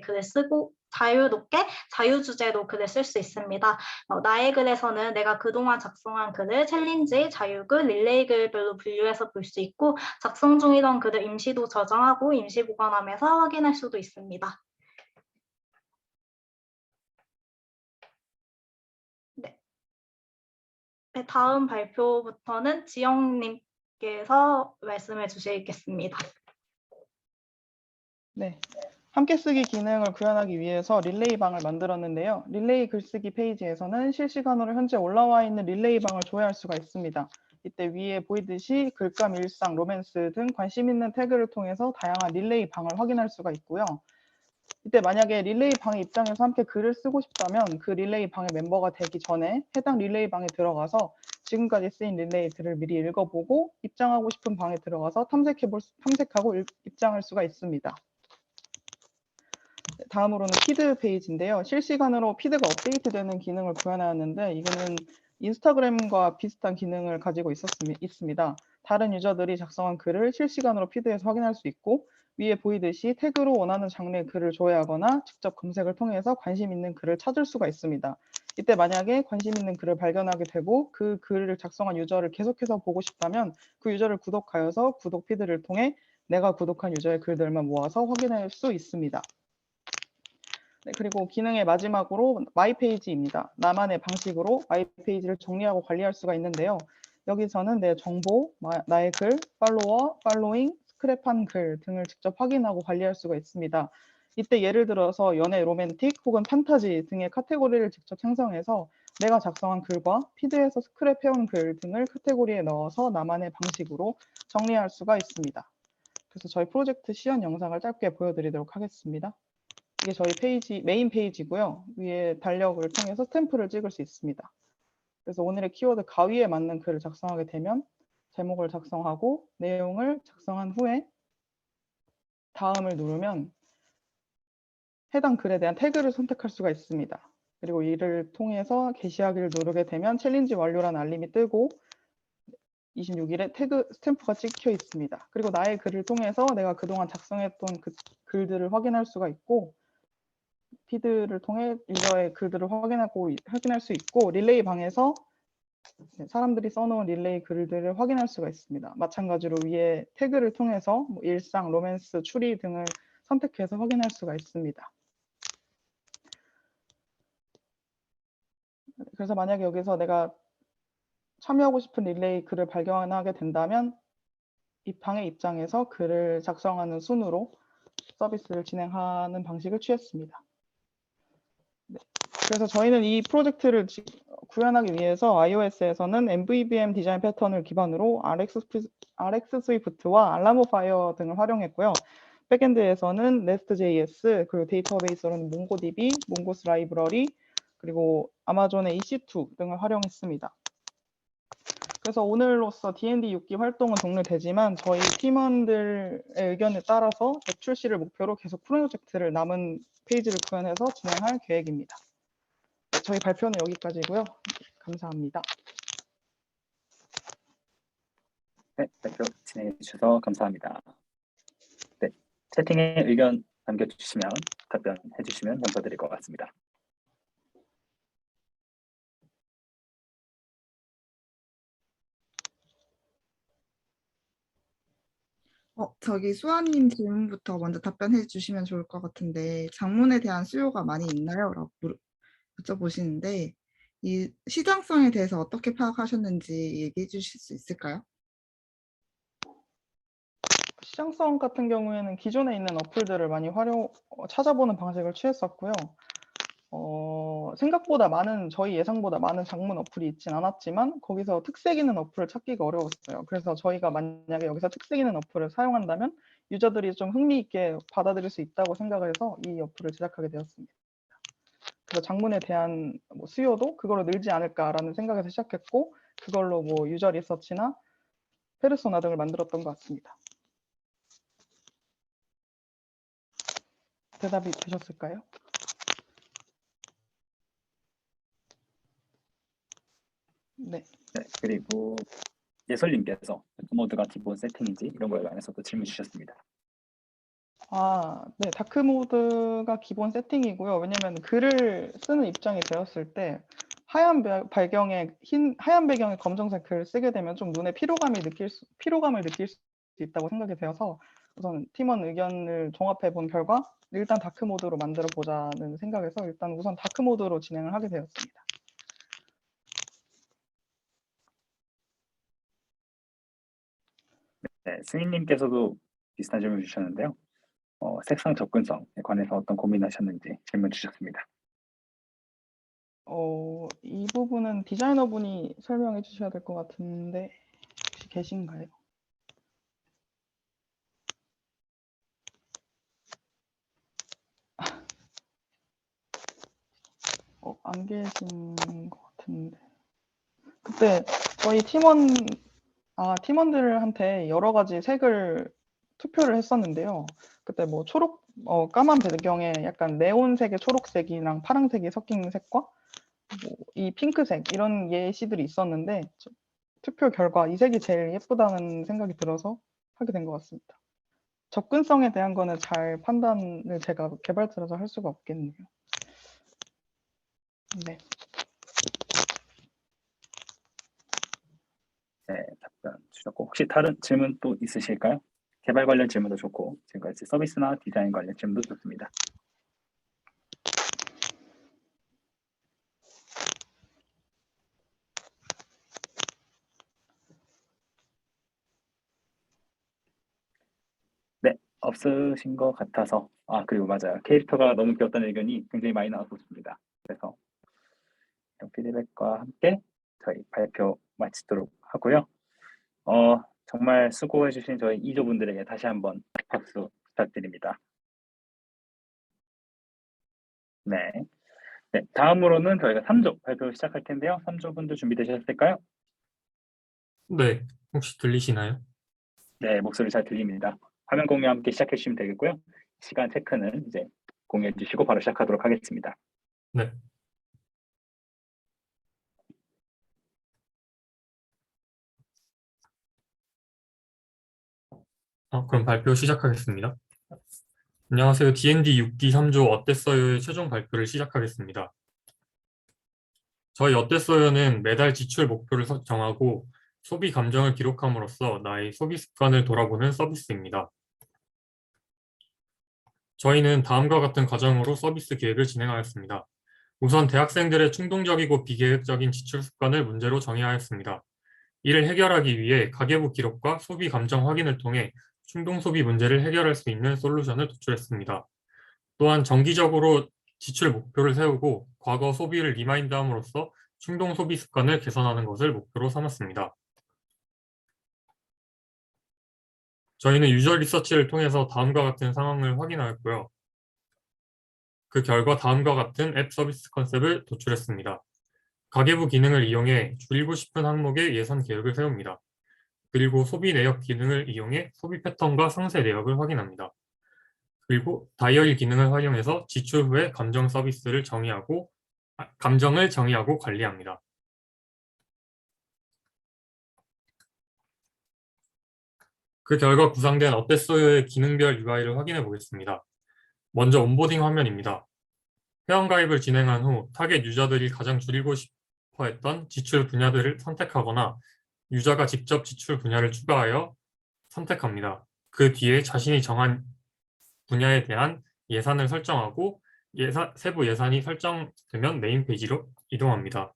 자유주제로 글을 쓸 수 있습니다. 나의 글에서는 내가 그동안 작성한 글을 챌린지, 자유글, 릴레이 글별로 분류해서 볼 수 있고 작성 중이던 글을 임시도 저장하고 임시 보관하면서 확인할 수도 있습니다. 네, 다음 발표부터는 지영님 께서 말씀해 주시겠습니다. 네, 함께 쓰기 기능을 구현하기 위해서 릴레이 방을 만들었는데요. 릴레이 글쓰기 페이지에서는 실시간으로 현재 올라와 있는 릴레이 방을 조회할 수가 있습니다. 이때 위에 보이듯이 글감, 일상, 로맨스 등 관심 있는 태그를 통해서 다양한 릴레이 방을 확인할 수가 있고요. 이때 만약에 릴레이 방의 입장에서 함께 글을 쓰고 싶다면 그 릴레이 방의 멤버가 되기 전에 해당 릴레이 방에 들어가서 지금까지 쓰인 릴레이들을 미리 읽어보고 입장하고 싶은 방에 들어가서 탐색하고 입장할 수가 있습니다. 다음으로는 피드 페이지인데요. 실시간으로 피드가 업데이트되는 기능을 구현하였는데 이거는 인스타그램과 비슷한 기능을 가지고 있습니다. 다른 유저들이 작성한 글을 실시간으로 피드에서 확인할 수 있고 위에 보이듯이 태그로 원하는 장르의 글을 조회하거나 직접 검색을 통해서 관심 있는 글을 찾을 수가 있습니다. 이때 만약에 관심 있는 글을 발견하게 되고 그 글을 작성한 유저를 계속해서 보고 싶다면 그 유저를 구독하여서 구독 피드를 통해 내가 구독한 유저의 글들만 모아서 확인할 수 있습니다. 네, 그리고 기능의 마지막으로 마이 페이지입니다. 나만의 방식으로 마이 페이지를 정리하고 관리할 수가 있는데요. 여기서는 내 정보, 나의 글, 팔로워, 팔로잉, 스크랩한 글 등을 직접 확인하고 관리할 수가 있습니다. 이때 예를 들어서 연애, 로맨틱 혹은 판타지 등의 카테고리를 직접 생성해서 내가 작성한 글과 피드에서 스크랩해온 글 등을 카테고리에 넣어서 나만의 방식으로 정리할 수가 있습니다. 그래서 저희 프로젝트 시연 영상을 짧게 보여드리도록 하겠습니다. 이게 저희 페이지, 메인 페이지고요. 위에 달력을 통해서 스탬프를 찍을 수 있습니다. 그래서 오늘의 키워드 가위에 맞는 글을 작성하게 되면 제목을 작성하고 내용을 작성한 후에 다음을 누르면 해당 글에 대한 태그를 선택할 수가 있습니다. 그리고 이를 통해서 게시하기를 누르게 되면 챌린지 완료라는 알림이 뜨고 26일에 태그 스탬프가 찍혀 있습니다. 그리고 나의 글을 통해서 내가 그동안 작성했던 그 글들을 확인할 수가 있고 피드를 통해 유저의 글들을 확인할 수 있고 릴레이 방에서 사람들이 써놓은 릴레이 글들을 확인할 수가 있습니다. 마찬가지로 위에 태그를 통해서 뭐 일상, 로맨스, 추리 등을 선택해서 확인할 수가 있습니다. 그래서 만약에 여기서 내가 참여하고 싶은 릴레이 글을 발견하게 된다면 이 방의 입장에서 글을 작성하는 순으로 서비스를 진행하는 방식을 취했습니다. 네. 그래서 저희는 이 프로젝트를 구현하기 위해서 iOS에서는 MVVM 디자인 패턴을 기반으로 RX 스위프트와 알라모 파이어 등을 활용했고요. 백엔드에서는 REST.js, 그리고 데이터베이스로는 몽고DB, 몽고스 라이브러리, 그리고 아마존의 EC2 등을 활용했습니다. 그래서 오늘로써 D&D 6기 활동은 종료되지만 저희 팀원들의 의견에 따라서 앱 출시를 목표로 계속 프로젝트를 남은 페이지를 구현해서 진행할 계획입니다. 저희 발표는 여기까지고요. 감사합니다. 네, 발표 진행해 주셔서 감사합니다. 네, 채팅에 의견 남겨주시면 답변해 주시면 감사드릴 것 같습니다. 저기 수아님 질문부터 먼저 답변해 주시면 좋을 것 같은데 장문에 대한 수요가 많이 있나요? 라고 여쭤보시는데 이 시장성에 대해서 어떻게 파악하셨는지 얘기해 주실 수 있을까요? 시장성 같은 경우에는 기존에 있는 어플들을 많이 찾아보는 방식을 취했었고요. 생각보다 저희 예상보다 많은 장문 어플이 있진 않았지만 거기서 특색 있는 어플을 찾기가 어려웠어요. 그래서 저희가 만약에 여기서 특색 있는 어플을 사용한다면 유저들이 좀 흥미있게 받아들일 수 있다고 생각을 해서 이 어플을 제작하게 되었습니다. 그래서 장문에 대한 수요도 그걸로 늘지 않을까라는 생각에서 시작했고 그걸로 유저 리서치나 페르소나 등을 만들었던 것 같습니다. 대답이 되셨을까요? 네. 네, 그리고 예솔님께서 다크모드가 기본 세팅인지 이런 거에 관해서도 질문 주셨습니다. 네. 다크모드가 기본 세팅이고요. 왜냐면 글을 쓰는 입장이 되었을 때 하얀 배경에 검정색 글을 쓰게 되면 좀 눈에 피로감을 느낄 수 있다고 생각이 되어서 우선 팀원 의견을 종합해 본 결과 일단 다크모드로 만들어 보자는 생각에서 일단 우선 다크모드로 진행을 하게 되었습니다. 네, 승희님께서도 비슷한 질문 주셨는데요. 색상 접근성에 관해서 어떤 고민하셨는지 질문 주셨습니다. 이 부분은 디자이너분이 설명해 주셔야 될 것 같은데 혹시 계신가요? 안 계신 것 같은데. 그때 저희 팀원들한테 여러 가지 색을 투표를 했었는데요. 그때 까만 배경에 약간 네온색의 초록색이랑 파란색이 섞인 색과 이 핑크색 이런 예시들이 있었는데 투표 결과 이 색이 제일 예쁘다는 생각이 들어서 하게 된 것 같습니다. 접근성에 대한 거는 잘 판단을 제가 개발자라서 할 수가 없겠네요. 네. 네, 답변 주셨고 혹시 다른 질문 또 있으실까요? 개발 관련 질문도 좋고 지금까지 서비스나 디자인 관련 질문도 좋습니다. 네, 없으신 것 같아서 그리고 맞아요. 캐릭터가 너무 귀엽다는 의견이 굉장히 많이 나왔습니다. 그래서 이런 피드백과 함께 저희 발표 마치도록 하고요. 정말 수고해주신 저희 2조분들에게 다시 한번 박수 부탁드립니다. 네. 네, 다음으로는 저희가 3조 발표 시작할 텐데요. 3조분들 준비되셨을까요? 네, 혹시 들리시나요? 네, 목소리 잘 들립니다. 화면 공유 함께 시작해 주시면 되겠고요. 시간 체크는 이제 공유해 주시고 바로 시작하도록 하겠습니다. 네. 그럼 발표 시작하겠습니다. 안녕하세요. D&D 6기 3조 어땠어요의 최종 발표를 시작하겠습니다. 저희 어땠어요는 매달 지출 목표를 정하고 소비 감정을 기록함으로써 나의 소비 습관을 돌아보는 서비스입니다. 저희는 다음과 같은 과정으로 서비스 기획을 진행하였습니다. 우선 대학생들의 충동적이고 비계획적인 지출 습관을 문제로 정의하였습니다. 이를 해결하기 위해 가계부 기록과 소비 감정 확인을 통해 충동 소비 문제를 해결할 수 있는 솔루션을 도출했습니다. 또한 정기적으로 지출 목표를 세우고 과거 소비를 리마인드함으로써 충동 소비 습관을 개선하는 것을 목표로 삼았습니다. 저희는 유저 리서치를 통해서 다음과 같은 상황을 확인하였고요. 그 결과 다음과 같은 앱 서비스 컨셉을 도출했습니다. 가계부 기능을 이용해 줄이고 싶은 항목의 예산 계획을 세웁니다. 그리고 소비 내역 기능을 이용해 소비 패턴과 상세 내역을 확인합니다. 그리고 다이어리 기능을 활용해서 지출 후에 감정을 정의하고 관리합니다. 그 결과 구상된 어땠어요의 기능별 UI를 확인해 보겠습니다. 먼저 온보딩 화면입니다. 회원가입을 진행한 후 타겟 유저들이 가장 줄이고 싶어 했던 지출 분야들을 선택하거나 유저가 직접 지출 분야를 추가하여 선택합니다. 그 뒤에 자신이 정한 분야에 대한 예산을 설정하고 세부 예산이 설정되면 메인 페이지로 이동합니다.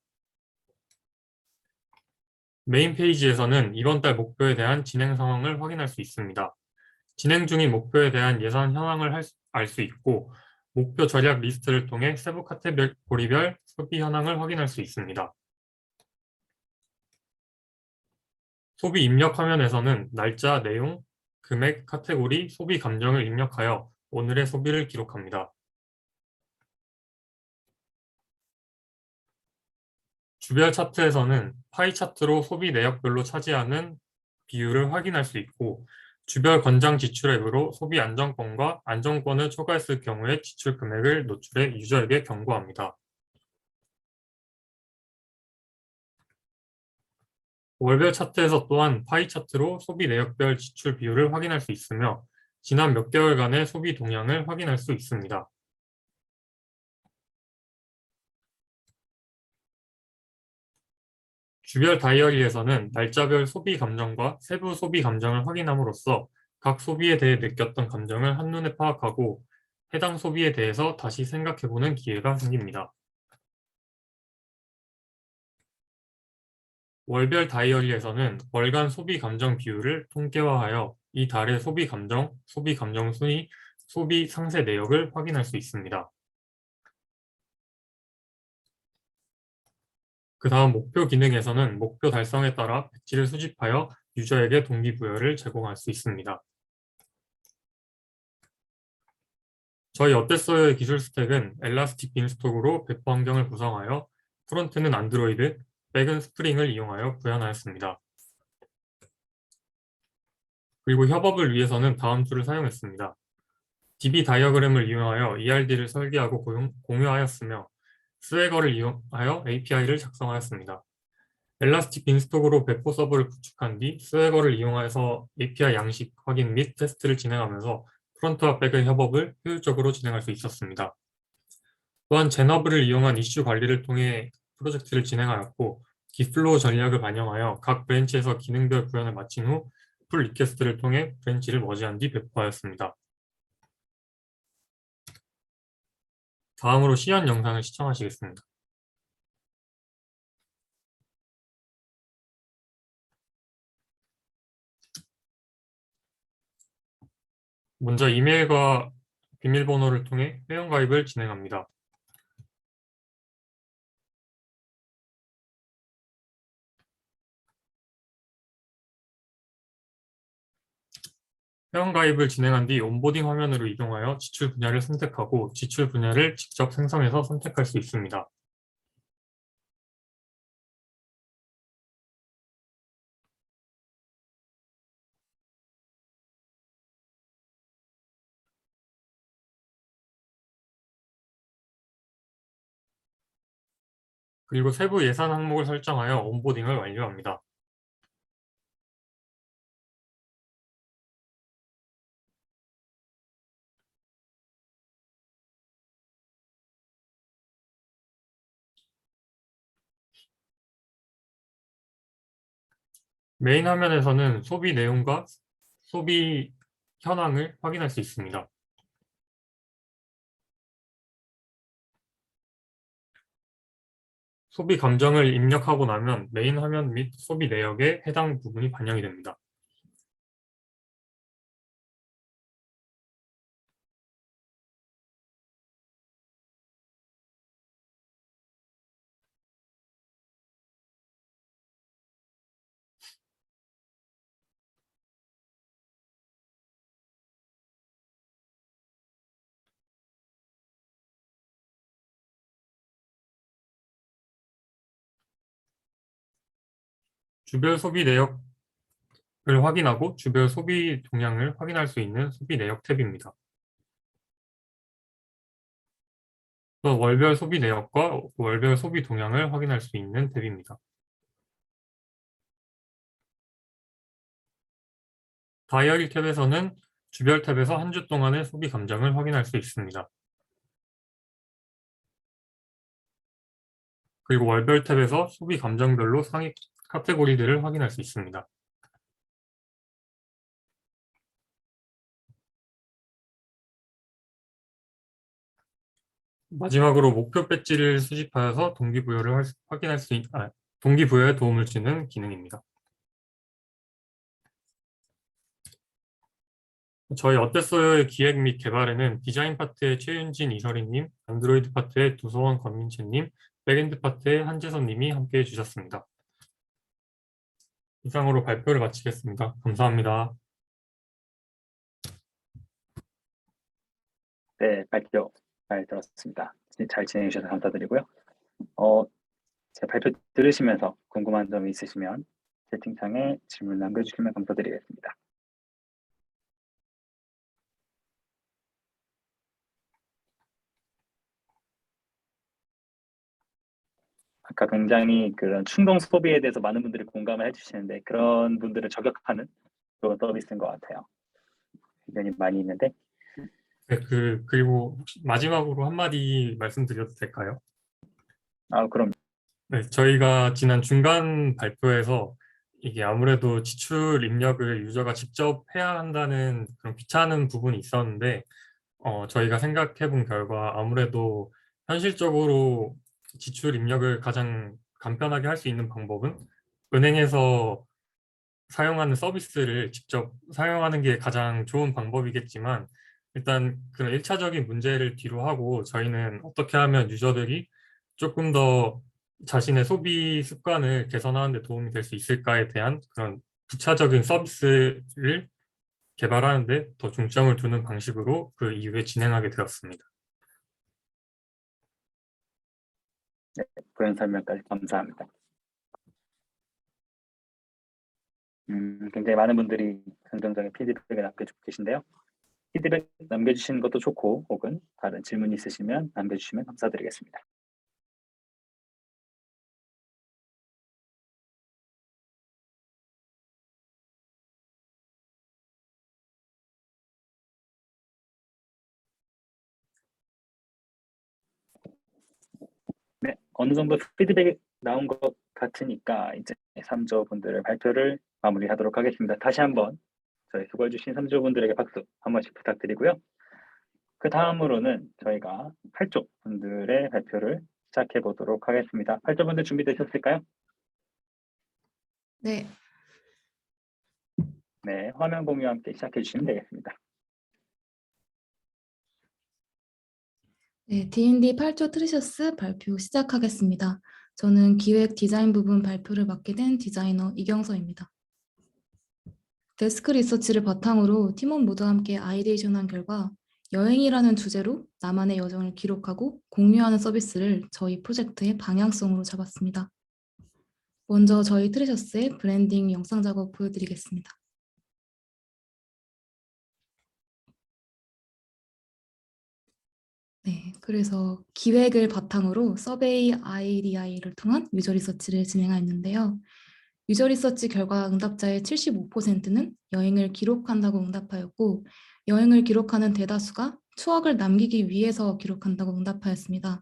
메인 페이지에서는 이번 달 목표에 대한 진행 상황을 확인할 수 있습니다. 진행 중인 목표에 대한 예산 현황을 알 수 있고 목표 전략 리스트를 통해 세부 카테고리별 소비 현황을 확인할 수 있습니다. 소비 입력 화면에서는 날짜, 내용, 금액, 카테고리, 소비 감정을 입력하여 오늘의 소비를 기록합니다. 주별 차트에서는 파이 차트로 소비 내역별로 차지하는 비율을 확인할 수 있고 주별 권장 지출 앱으로 소비 안정권과 안정권을 초과했을 경우에 지출 금액을 노출해 유저에게 경고합니다. 월별 차트에서 또한 파이 차트로 소비 내역별 지출 비율을 확인할 수 있으며 지난 몇 개월간의 소비 동향을 확인할 수 있습니다. 주별 다이어리에서는 날짜별 소비 감정과 세부 소비 감정을 확인함으로써 각 소비에 대해 느꼈던 감정을 한눈에 파악하고 해당 소비에 대해서 다시 생각해보는 기회가 생깁니다. 월별 다이어리에서는 월간 소비 감정 비율을 통계화하여 이 달의 소비 감정 순위, 소비 상세 내역을 확인할 수 있습니다. 그 다음 목표 기능에서는 목표 달성에 따라 배지를 수집하여 유저에게 동기부여를 제공할 수 있습니다. 저희 어땠어요의 기술 스택은 엘라스틱 빈스톡으로 배포 환경을 구성하여 프론트는 안드로이드, 백은 스프링을 이용하여 구현하였습니다. 그리고 협업을 위해서는 다음 툴을 사용했습니다. DB 다이어그램을 이용하여 ERD를 설계하고 공유하였으며 스웨거를 이용하여 API를 작성하였습니다. 엘라스틱 빈스톡으로 배포 서버를 구축한 뒤 스웨거를 이용해서 API 양식 확인 및 테스트를 진행하면서 프론트와 백의 협업을 효율적으로 진행할 수 있었습니다. 또한 제너블을 이용한 이슈 관리를 통해 프로젝트를 진행하였고 기플로우 전략을 반영하여 각 브랜치에서 기능별 구현을 마친 후 풀 리퀘스트를 통해 브랜치를 머지한 뒤 배포하였습니다. 다음으로 시연 영상을 시청하시겠습니다. 먼저 이메일과 비밀번호를 통해 회원가입을 진행합니다. 회원가입을 진행한 뒤 온보딩 화면으로 이동하여 지출 분야를 선택하고 지출 분야를 직접 생성해서 선택할 수 있습니다. 그리고 세부 예산 항목을 설정하여 온보딩을 완료합니다. 메인 화면에서는 소비 내용과 소비 현황을 확인할 수 있습니다. 소비 감정을 입력하고 나면 메인 화면 및 소비 내역에 해당 부분이 반영이 됩니다. 주별 소비 내역을 확인하고 주별 소비 동향을 확인할 수 있는 소비 내역 탭입니다. 또 월별 소비 내역과 월별 소비 동향을 확인할 수 있는 탭입니다. 다이어리 탭에서는 주별 탭에서 한 주 동안의 소비 감정을 확인할 수 있습니다. 그리고 월별 탭에서 소비 감정별로 상위 카테고리들을 확인할 수 있습니다. 마지막으로 목표 배지를 수집하여서 동기부여를 확인할 수 동기부여에 도움을 주는 기능입니다. 저희 어땠어요의 기획 및 개발에는 디자인 파트의 최윤진 이설희님, 안드로이드 파트의 도서원 권민채님, 백엔드 파트의 한재선님이 함께해 주셨습니다. 이상으로 발표를 마치겠습니다. 감사합니다. 네, 발표 잘 들었습니다. 잘 진행해 주셔서 감사드리고요. 제 발표 들으시면서 궁금한 점이 있으시면 채팅창에 질문 남겨주시면 감사드리겠습니다. 아까 굉장히 그런 충동 소비에 대해서 많은 분들이 공감을 해주시는데 그런 분들을 저격하는 그런 서비스인 것 같아요. 의견이 많이 있는데 네, 그리고 혹시 마지막으로 한마디 말씀드려도 될까요? 그럼 네, 저희가 지난 중간 발표에서 이게 아무래도 지출 입력을 유저가 직접 해야 한다는 그런 귀찮은 부분이 있었는데 저희가 생각해 본 결과 아무래도 현실적으로 지출 입력을 가장 간편하게 할 수 있는 방법은 은행에서 사용하는 서비스를 직접 사용하는 게 가장 좋은 방법이겠지만 일단 그런 1차적인 문제를 뒤로 하고 저희는 어떻게 하면 유저들이 조금 더 자신의 소비 습관을 개선하는 데 도움이 될 수 있을까에 대한 그런 부차적인 서비스를 개발하는 데 더 중점을 두는 방식으로 그 이후에 진행하게 되었습니다. 네, 부연 설명까지 감사합니다. 굉장히 많은 분들이 긍정적인 피드백을 남겨주고 계신데요. 피드백 남겨주시는 것도 좋고 혹은 다른 질문 있으시면 남겨주시면 감사드리겠습니다. 네, 어느 정도 피드백이 나온 것 같으니까 이제 3조 분들의 발표를 마무리하도록 하겠습니다. 다시 한번 저희 수고해주신 3조 분들에게 박수 한 번씩 부탁드리고요. 그 다음으로는 저희가 8조 분들의 발표를 시작해 보도록 하겠습니다. 8조 분들 준비되셨을까요? 네, 네, 화면 공유와 함께 시작해 주시면 되겠습니다. 네, D&D 8조 트리셔스 발표 시작하겠습니다. 저는 기획 디자인 부분 발표를 맡게 된 디자이너 이경서입니다. 데스크 리서치를 바탕으로 팀원 모두와 함께 아이데이션한 결과 여행이라는 주제로 나만의 여정을 기록하고 공유하는 서비스를 저희 프로젝트의 방향성으로 잡았습니다. 먼저 저희 트리셔스의 브랜딩 영상 작업 보여드리겠습니다. 네, 그래서 기획을 바탕으로 서베이 IDI를 통한 유저 리서치를 진행하였는데요. 유저 리서치 결과 응답자의 75%는 여행을 기록한다고 응답하였고, 여행을 기록하는 대다수가 추억을 남기기 위해서 기록한다고 응답하였습니다.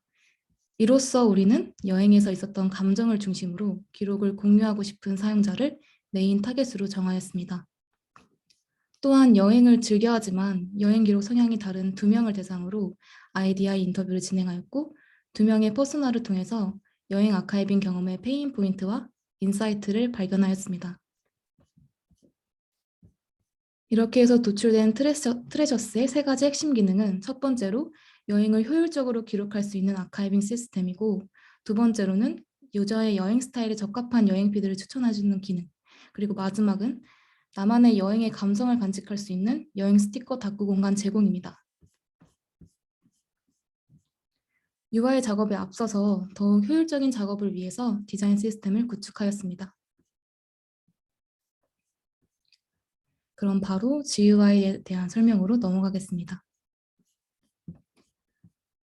이로써 우리는 여행에서 있었던 감정을 중심으로 기록을 공유하고 싶은 사용자를 메인 타겟으로 정하였습니다. 또한 여행을 즐겨하지만 여행 기록 성향이 다른 2명을 대상으로 IDI 인터뷰를 진행하였고 2명의 퍼스널을 통해서 여행 아카이빙 경험의 페인 포인트와 인사이트를 발견하였습니다. 이렇게 해서 도출된 트레저스의 3가지 핵심 기능은 첫 번째로 여행을 효율적으로 기록할 수 있는 아카이빙 시스템이고, 두 번째로는 유저의 여행 스타일에 적합한 여행 피드를 추천해주는 기능, 그리고 마지막은 나만의 여행의 감성을 간직할 수 있는 여행 스티커 닫고 공간 제공입니다. UI 작업에 앞서서 더욱 효율적인 작업을 위해서 디자인 시스템을 구축하였습니다. 그럼 바로 GUI에 대한 설명으로 넘어가겠습니다.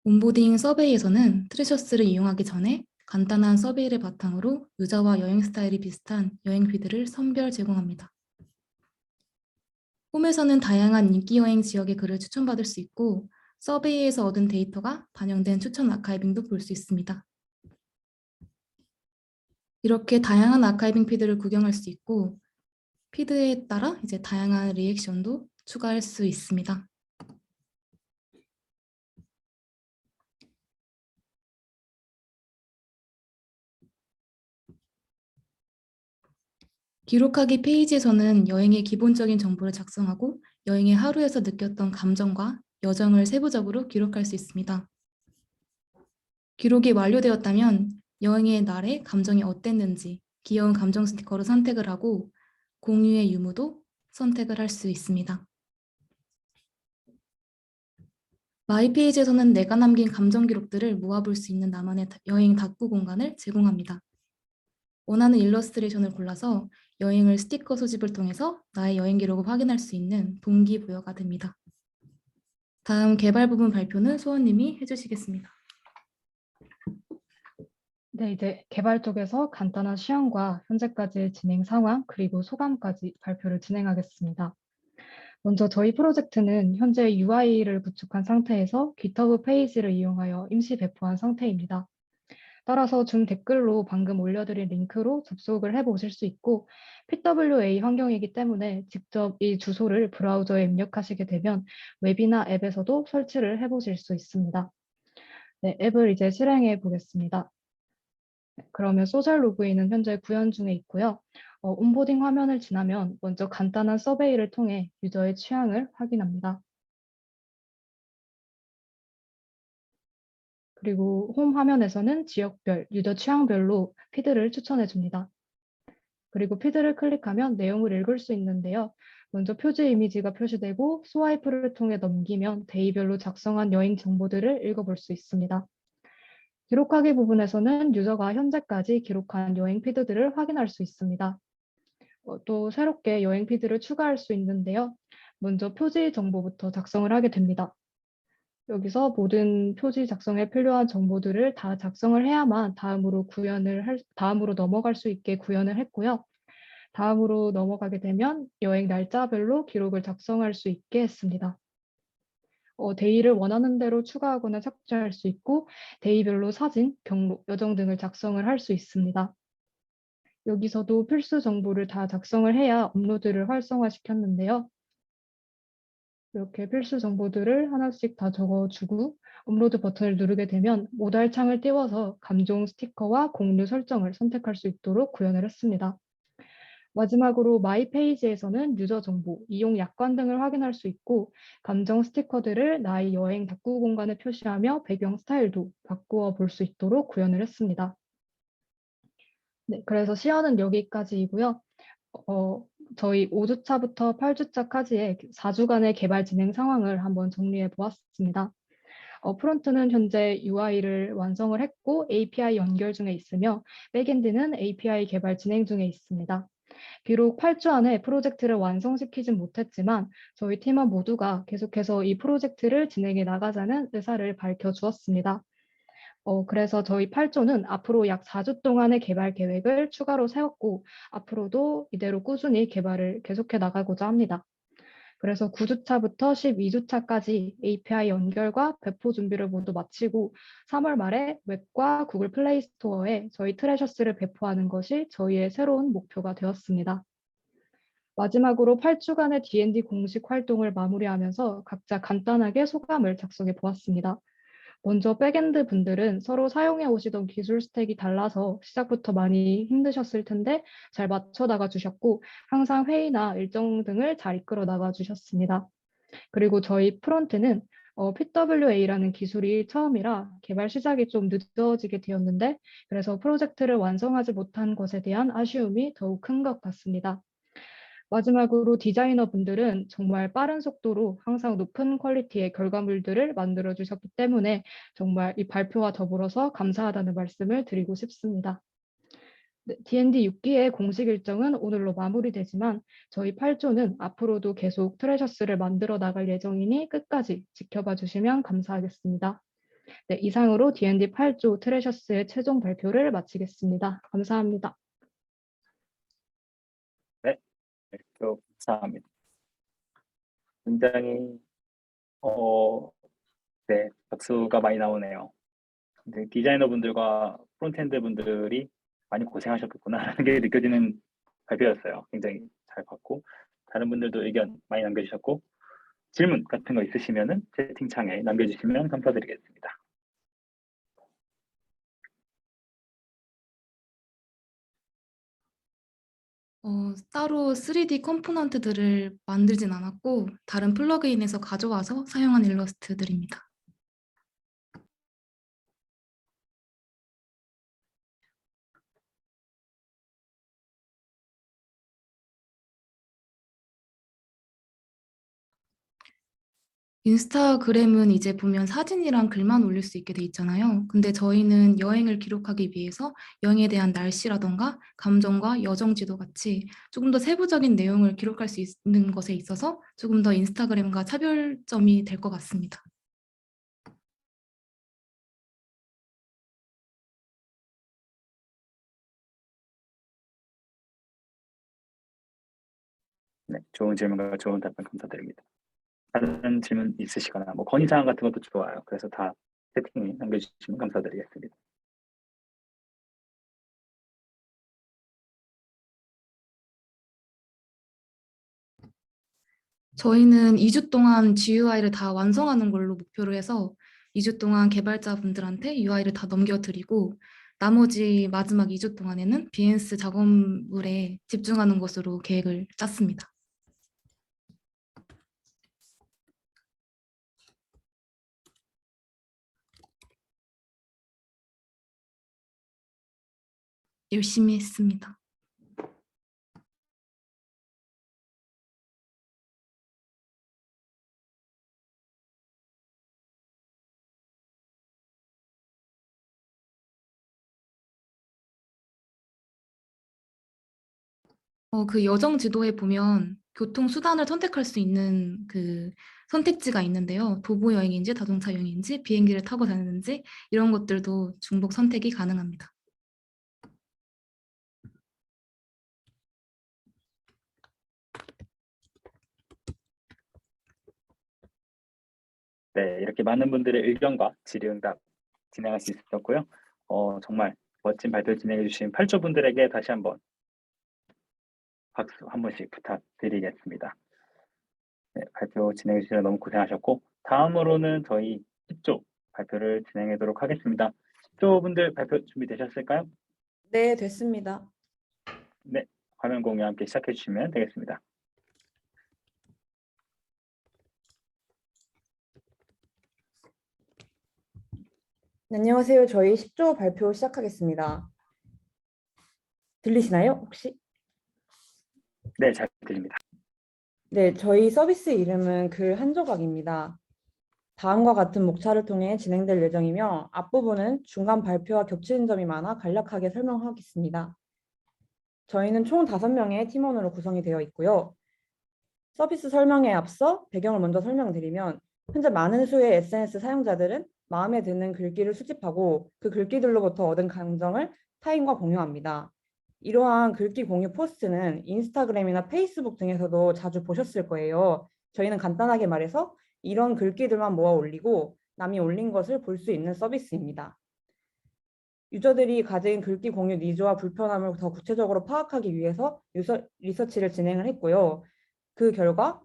온보딩 서베이에서는 트레셔스를 이용하기 전에 간단한 서베이를 바탕으로 유저와 여행 스타일이 비슷한 여행 피드를 선별 제공합니다. 홈에서는 다양한 인기 여행 지역의 글을 추천받을 수 있고 서베이에서 얻은 데이터가 반영된 추천 아카이빙도 볼 수 있습니다. 이렇게 다양한 아카이빙 피드를 구경할 수 있고 피드에 따라 이제 다양한 리액션도 추가할 수 있습니다. 기록하기 페이지에서는 여행의 기본적인 정보를 작성하고 여행의 하루에서 느꼈던 감정과 여정을 세부적으로 기록할 수 있습니다. 기록이 완료되었다면 여행의 날에 감정이 어땠는지 귀여운 감정 스티커로 선택을 하고 공유의 유무도 선택을 할 수 있습니다. 마이 페이지에서는 내가 남긴 감정 기록들을 모아볼 수 있는 나만의 여행 닫고 공간을 제공합니다. 원하는 일러스트레이션을 골라서 여행을 스티커 소집을 통해서 나의 여행 기록을 확인할 수 있는 동기부여가 됩니다. 다음 개발 부분 발표는 소원님이 해주시겠습니다. 네, 이제 개발 쪽에서 간단한 시험과 현재까지의 진행 상황 그리고 소감까지 발표를 진행하겠습니다. 먼저 저희 프로젝트는 현재 UI를 구축한 상태에서 GitHub 페이지를 이용하여 임시 배포한 상태입니다. 따라서 준 댓글로 방금 올려드린 링크로 접속을 해보실 수 있고 PWA 환경이기 때문에 직접 이 주소를 브라우저에 입력하시게 되면 웹이나 앱에서도 설치를 해보실 수 있습니다. 네, 앱을 이제 실행해 보겠습니다. 그러면 소셜 로그인은 현재 구현 중에 있고요. 온보딩 화면을 지나면 먼저 간단한 서베이를 통해 유저의 취향을 확인합니다. 그리고 홈 화면에서는 지역별, 유저 취향별로 피드를 추천해 줍니다. 그리고 피드를 클릭하면 내용을 읽을 수 있는데요. 먼저 표지 이미지가 표시되고 스와이프를 통해 넘기면 데이별로 작성한 여행 정보들을 읽어볼 수 있습니다. 기록하기 부분에서는 유저가 현재까지 기록한 여행 피드들을 확인할 수 있습니다. 또 새롭게 여행 피드를 추가할 수 있는데요. 먼저 표지 정보부터 작성을 하게 됩니다. 여기서 모든 표지 작성에 필요한 정보들을 다 작성을 해야만 다음으로 넘어갈 수 있게 구현을 했고요. 다음으로 넘어가게 되면 여행 날짜별로 기록을 작성할 수 있게 했습니다. 데이를 원하는 대로 추가하거나 삭제할 수 있고 데이별로 사진, 경로, 여정 등을 작성을 할 수 있습니다. 여기서도 필수 정보를 다 작성을 해야 업로드를 활성화시켰는데요. 이렇게 필수 정보들을 하나씩 다 적어주고 업로드 버튼을 누르게 되면 모달 창을 띄워서 감정 스티커와 공유 설정을 선택할 수 있도록 구현을 했습니다. 마지막으로 마이 페이지에서는 유저 정보, 이용 약관 등을 확인할 수 있고 감정 스티커들을 나의 여행 답구 공간에 표시하며 배경 스타일도 바꾸어 볼 수 있도록 구현을 했습니다. 네, 그래서 시연은 여기까지이고요. 저희 5주차부터 8주차까지의 4주간의 개발 진행 상황을 한번 정리해 보았습니다. 프론트는 현재 UI를 완성을 했고 API 연결 중에 있으며 백엔드는 API 개발 진행 중에 있습니다. 비록 8주 안에 프로젝트를 완성시키진 못했지만 저희 팀원 모두가 계속해서 이 프로젝트를 진행해 나가자는 의사를 밝혀주었습니다. 그래서 저희 8조는 앞으로 약 4주 동안의 개발 계획을 추가로 세웠고 앞으로도 이대로 꾸준히 개발을 계속해 나가고자 합니다. 그래서 9주차부터 12주차까지 API 연결과 배포 준비를 모두 마치고 3월 말에 웹과 구글 플레이 스토어에 저희 트레셔스를 배포하는 것이 저희의 새로운 목표가 되었습니다. 마지막으로 8주간의 D&D 공식 활동을 마무리하면서 각자 간단하게 소감을 작성해 보았습니다. 먼저 백엔드 분들은 서로 사용해 오시던 기술 스택이 달라서 시작부터 많이 힘드셨을 텐데 잘 맞춰 나가 주셨고 항상 회의나 일정 등을 잘 이끌어 나가 주셨습니다. 그리고 저희 프론트는 PWA라는 기술이 처음이라 개발 시작이 좀 늦어지게 되었는데 그래서 프로젝트를 완성하지 못한 것에 대한 아쉬움이 더욱 큰 것 같습니다. 마지막으로 디자이너 분들은 정말 빠른 속도로 항상 높은 퀄리티의 결과물들을 만들어 주셨기 때문에 정말 이 발표와 더불어서 감사하다는 말씀을 드리고 싶습니다. 네, D&D 6기의 공식 일정은 오늘로 마무리되지만 저희 8조는 앞으로도 계속 트레셔스를 만들어 나갈 예정이니 끝까지 지켜봐 주시면 감사하겠습니다. 네, 이상으로 D&D 8조 트레셔스의 최종 발표를 마치겠습니다. 감사합니다. 네, 감사합니다. 굉장히 네, 박수가 많이 나오네요. 근데 디자이너 분들과 프론트엔드 분들이 많이 고생하셨겠구나라는 게 느껴지는 발표였어요. 굉장히 잘 봤고 다른 분들도 의견 많이 남겨주셨고 질문 같은 거 있으시면은 채팅창에 남겨주시면 감사드리겠습니다. 따로 3D 컴포넌트들을 만들진 않았고 다른 플러그인에서 가져와서 사용한 일러스트들입니다. 인스타그램은 이제 보면 사진이랑 글만 올릴 수 있게 돼 있잖아요. 근데 저희는 여행을 기록하기 위해서 여행에 대한 날씨라던가 감정과 여정 지도 같이 조금 더 세부적인 내용을 기록할 수 있는 것에 있어서 조금 더 인스타그램과 차별점이 될 것 같습니다. 네, 좋은 질문과 좋은 답변 감사드립니다. 다른 질문 있으시거나 뭐 건의사항 같은 것도 좋아요. 그래서 다 채팅에 남겨주시면 감사드리겠습니다. 저희는 2주 동안 GUI를 다 완성하는 걸로 목표로 해서 2주 동안 개발자분들한테 UI를 다 넘겨드리고 나머지 마지막 2주 동안에는 비엔스 작업물에 집중하는 것으로 계획을 짰습니다. 열심히 했습니다. 그 여정 지도에 보면 교통수단을 선택할 수 있는 그 선택지가 있는데요. 도보 여행인지 자동차 여행인지 비행기를 타고 다니는지 이런 것들도 중복 선택이 가능합니다. 네, 이렇게 많은 분들의 의견과 질의응답 진행할 수 있었고요. 정말 멋진 발표 진행해 주신 8조 분들에게 다시 한번 박수 한 번씩 부탁드리겠습니다. 네, 발표 진행해 주셔서 너무 고생하셨고, 다음으로는 저희 10조 발표를 진행하도록 하겠습니다. 10조 분들 발표 준비되셨을까요? 네, 됐습니다. 네, 화면 공유 함께 시작해 주시면 되겠습니다. 네, 안녕하세요. 저희 10조 발표 시작하겠습니다. 들리시나요, 혹시? 네, 잘 들립니다. 네, 저희 서비스 이름은 글 한 조각입니다. 다음과 같은 목차를 통해 진행될 예정이며 앞부분은 중간 발표와 겹치는 점이 많아 간략하게 설명하겠습니다. 저희는 총 5명의 팀원으로 구성이 되어 있고요. 서비스 설명에 앞서 배경을 먼저 설명드리면 현재 많은 수의 SNS 사용자들은 마음에 드는 글귀를 수집하고 그 글귀들로부터 얻은 감정을 타인과 공유합니다. 이러한 글귀 공유 포스트는 인스타그램이나 페이스북 등에서도 자주 보셨을 거예요. 저희는 간단하게 말해서 이런 글귀들만 모아 올리고 남이 올린 것을 볼 수 있는 서비스입니다. 유저들이 가진 글귀 공유 니즈와 불편함을 더 구체적으로 파악하기 위해서 유저 리서치를 진행을 했고요. 그 결과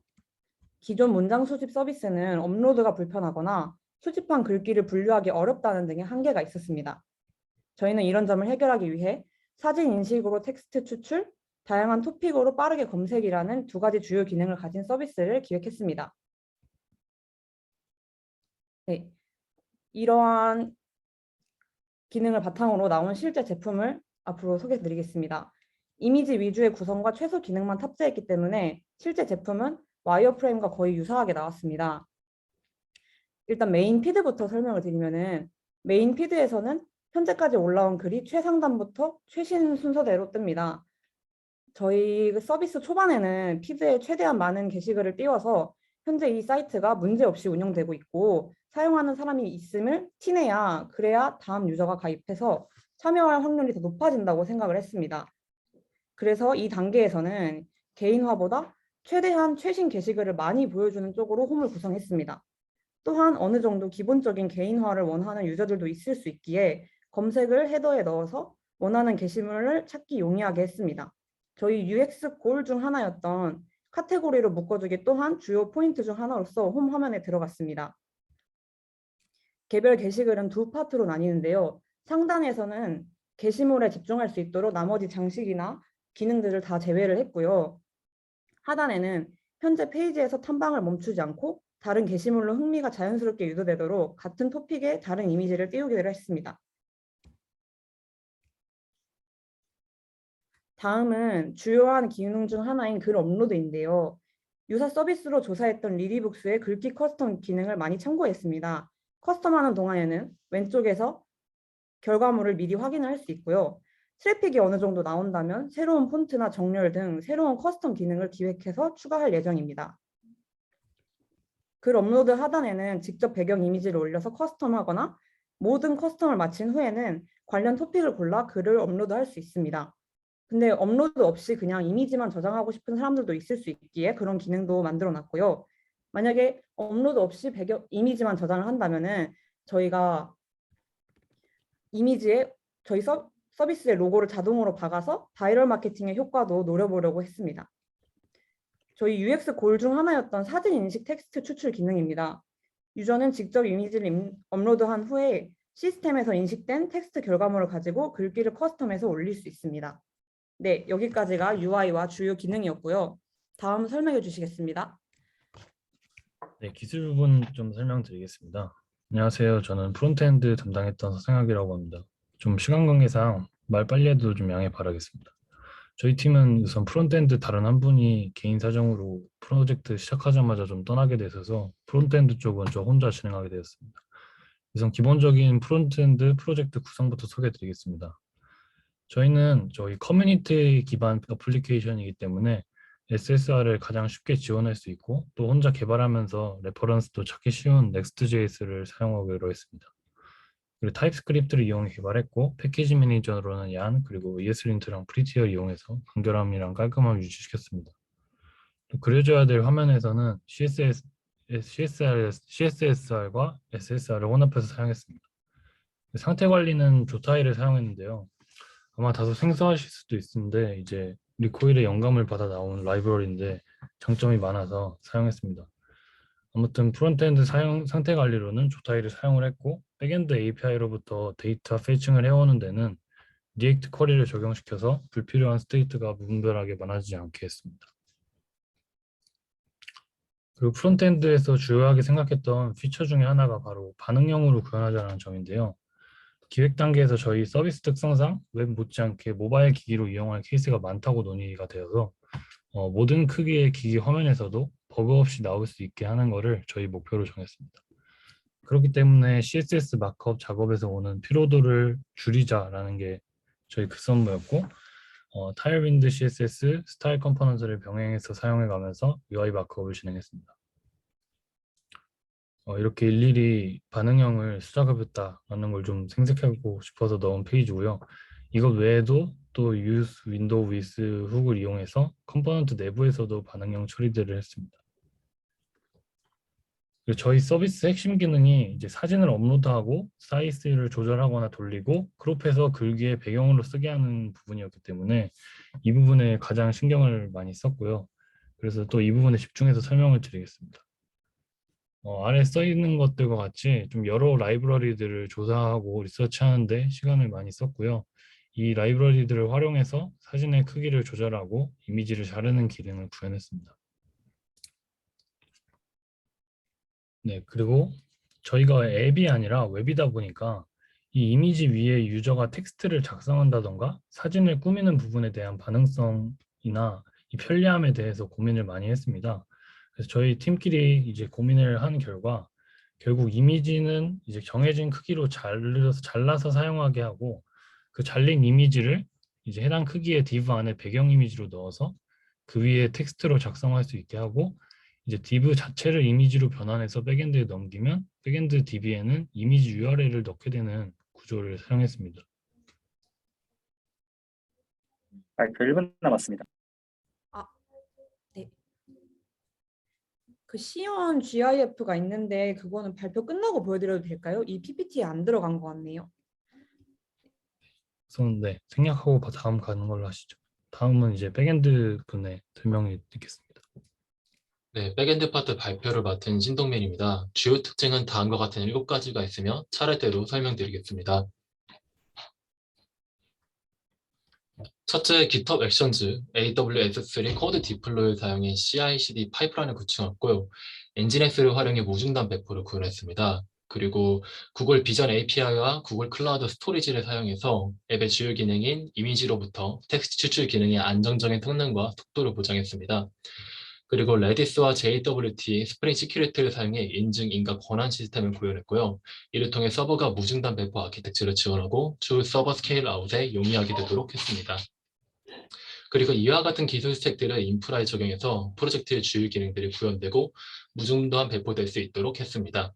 기존 문장 수집 서비스는 업로드가 불편하거나 수집한 글귀를 분류하기 어렵다는 등의 한계가 있었습니다. 저희는 이런 점을 해결하기 위해 사진 인식으로 텍스트 추출, 다양한 토픽으로 빠르게 검색이라는 2가지 주요 기능을 가진 서비스를 기획했습니다. 네, 이러한 기능을 바탕으로 나온 실제 제품을 앞으로 소개해 드리겠습니다. 이미지 위주의 구성과 최소 기능만 탑재했기 때문에 실제 제품은 와이어프레임과 거의 유사하게 나왔습니다. 일단 메인 피드부터 설명을 드리면은 메인 피드에서는 현재까지 올라온 글이 최상단부터 최신 순서대로 뜹니다. 저희 서비스 초반에는 피드에 최대한 많은 게시글을 띄워서 현재 이 사이트가 문제없이 운영되고 있고 사용하는 사람이 있음을 티내야 그래야 다음 유저가 가입해서 참여할 확률이 더 높아진다고 생각을 했습니다. 그래서 이 단계에서는 개인화보다 최대한 최신 게시글을 많이 보여주는 쪽으로 홈을 구성했습니다. 또한 어느 정도 기본적인 개인화를 원하는 유저들도 있을 수 있기에 검색을 헤더에 넣어서 원하는 게시물을 찾기 용이하게 했습니다. 저희 UX 골 중 하나였던 카테고리로 묶어주기 또한 주요 포인트 중 하나로서 홈 화면에 들어갔습니다. 개별 게시글은 2파트로 나뉘는데요. 상단에서는 게시물에 집중할 수 있도록 나머지 장식이나 기능들을 다 제외를 했고요. 하단에는 현재 페이지에서 탐방을 멈추지 않고 다른 게시물로 흥미가 자연스럽게 유도되도록 같은 토픽에 다른 이미지를 띄우기로 했습니다. 다음은 주요한 기능 중 하나인 글 업로드인데요. 유사 서비스로 조사했던 리디북스의 글귀 커스텀 기능을 많이 참고했습니다. 커스텀하는 동안에는 왼쪽에서 결과물을 미리 확인을 할 수 있고요. 트래픽이 어느 정도 나온다면 새로운 폰트나 정렬 등 새로운 커스텀 기능을 기획해서 추가할 예정입니다. 글 업로드 하단에는 직접 배경 이미지를 올려서 커스텀하거나 모든 커스텀을 마친 후에는 관련 토픽을 골라 글을 업로드할 수 있습니다. 근데 업로드 없이 그냥 이미지만 저장하고 싶은 사람들도 있을 수 있기에 그런 기능도 만들어 놨고요. 만약에 업로드 없이 배경 이미지만 저장을 한다면은 저희가 이미지에 저희 서비스의 로고를 자동으로 박아서 바이럴 마케팅의 효과도 노려보려고 했습니다. 저희 UX 골 중 하나였던 사진 인식 텍스트 추출 기능입니다. 유저는 직접 이미지를 업로드한 후에 시스템에서 인식된 텍스트 결과물을 가지고 글귀를 커스텀해서 올릴 수 있습니다. 네, 여기까지가 UI와 주요 기능이었고요. 다음 설명해 주시겠습니다. 네, 기술 부분 좀 설명드리겠습니다. 안녕하세요. 저는 프론트엔드 담당했던 서생학이라고 합니다. 좀 시간 관계상 말 빨리 해도 좀 양해 바라겠습니다. 저희 팀은 우선 프론트엔드 다른 한 분이 개인 사정으로 프로젝트 시작하자마자 좀 떠나게 돼서 프론트엔드 쪽은 저 혼자 진행하게 되었습니다. 우선 기본적인 프론트엔드 프로젝트 구성부터 소개해드리겠습니다. 저희는 저희 커뮤니티 기반 어플리케이션이기 때문에 SSR을 가장 쉽게 지원할 수 있고 또 혼자 개발하면서 레퍼런스도 찾기 쉬운 Next.js를 사용하기로 했습니다. 그리고 타입스크립트를 이용해 개발했고 패키지 매니저로는 얀 그리고 ESLint랑 프리티어 이용해서 간결함이랑 깔끔함을 유지시켰습니다. 또 그려줘야 될 화면에서는 CSS CSSR과 SSR을 혼합해서 사용했습니다. 상태 관리는 조타일을 사용했는데요. 아마 다소 생소하실 수도 있는데 이제 리코일의 영감을 받아 나온 라이브러리인데 장점이 많아서 사용했습니다. 아무튼 프론트엔드 상태 관리로는 조타일을 사용을 했고 백엔드 API로부터 데이터 페이칭을 해오는 데는 리액트 쿼리를 적용시켜서 불필요한 스테이트가 무분별하게 많아지지 않게 했습니다. 그리고 프론트엔드에서 주요하게 생각했던 피처 중에 하나가 바로 반응형으로 구현하자는 점인데요. 기획 단계에서 저희 서비스 특성상 웹 못지않게 모바일 기기로 이용할 케이스가 많다고 논의가 되어서 모든 크기의 기기 화면에서도 버그 없이 나올 수 있게 하는 것을 저희 목표로 정했습니다. 그렇기 때문에 CSS 마크업 작업에서 오는 피로도를 줄이자라는 게 저희 급선무였고 타일윈드 CSS 스타일 컴포넌트를 병행해서 사용해가면서 UI 마크업을 진행했습니다. 이렇게 일일이 반응형을 수작업했다라는 걸 좀 생색하고 싶어서 넣은 페이지고요. 이것 외에도 또 use window with 훅을 이용해서 컴포넌트 내부에서도 반응형 처리들을 했습니다. 그리고 저희 서비스 핵심 기능이 이제 사진을 업로드하고 사이즈를 조절하거나 돌리고 크롭해서 글귀의 배경으로 쓰게 하는 부분이었기 때문에 이 부분에 가장 신경을 많이 썼고요. 그래서 또 이 부분에 집중해서 설명을 드리겠습니다. 아래 써 있는 것들과 같이 좀 여러 라이브러리들을 조사하고 리서치하는데 시간을 많이 썼고요. 이 라이브러리들을 활용해서 사진의 크기를 조절하고 이미지를 자르는 기능을 구현했습니다. 네, 그리고 저희가 앱이 아니라 웹이다 보니까 이 이미지 위에 유저가 텍스트를 작성한다던가 사진을 꾸미는 부분에 대한 반응성이나 이 편리함에 대해서 고민을 많이 했습니다. 그래서 저희 팀끼리 이제 고민을 한 결과 결국 이미지는 이제 정해진 크기로 잘라서 사용하게 하고 그 잘린 이미지를 이제 해당 크기의 div 안에 배경 이미지로 넣어서 그 위에 텍스트로 작성할 수 있게 하고 이제 div 자체를 이미지로 변환해서 백엔드에 넘기면 백엔드 div에는 이미지 URL을 넣게 되는 구조를 사용했습니다. 발표 1분 남았습니다. 네. 그 시연 GIF가 있는데 그거는 발표 끝나고 보여드려도 될까요? 이 PPT에 안 들어간 것 같네요. 우선 네, 생략하고 다음 가는 걸로 하시죠. 다음은 이제 백엔드 분의 설명을 듣겠습니다. 네, 백엔드 파트 발표를 맡은 신동민입니다. 주요 특징은 다음과 같은 7가지가 있으며 차례대로 설명드리겠습니다. 첫째, GitHub Actions AWS3 코드 디플로이를 사용해 CI/CD 파이프라인을 구축했고요. 엔진엑스를 활용해 무중단 배포를 구현했습니다. 그리고 구글 비전 API와 구글 클라우드 스토리지를 사용해서 앱의 주요 기능인 이미지로부터 텍스트 추출 기능의 안정적인 성능과 속도를 보장했습니다. 그리고 레디스와 JWT 스프링 시큐리티를 사용해 인증, 인가 권한 시스템을 구현했고요. 이를 통해 서버가 무중단 배포 아키텍처를 지원하고 주 서버 스케일 아웃에 용이하게 되도록 했습니다. 그리고 이와 같은 기술 스택들을 인프라에 적용해서 프로젝트의 주요 기능들이 구현되고 무중단 배포될 수 있도록 했습니다.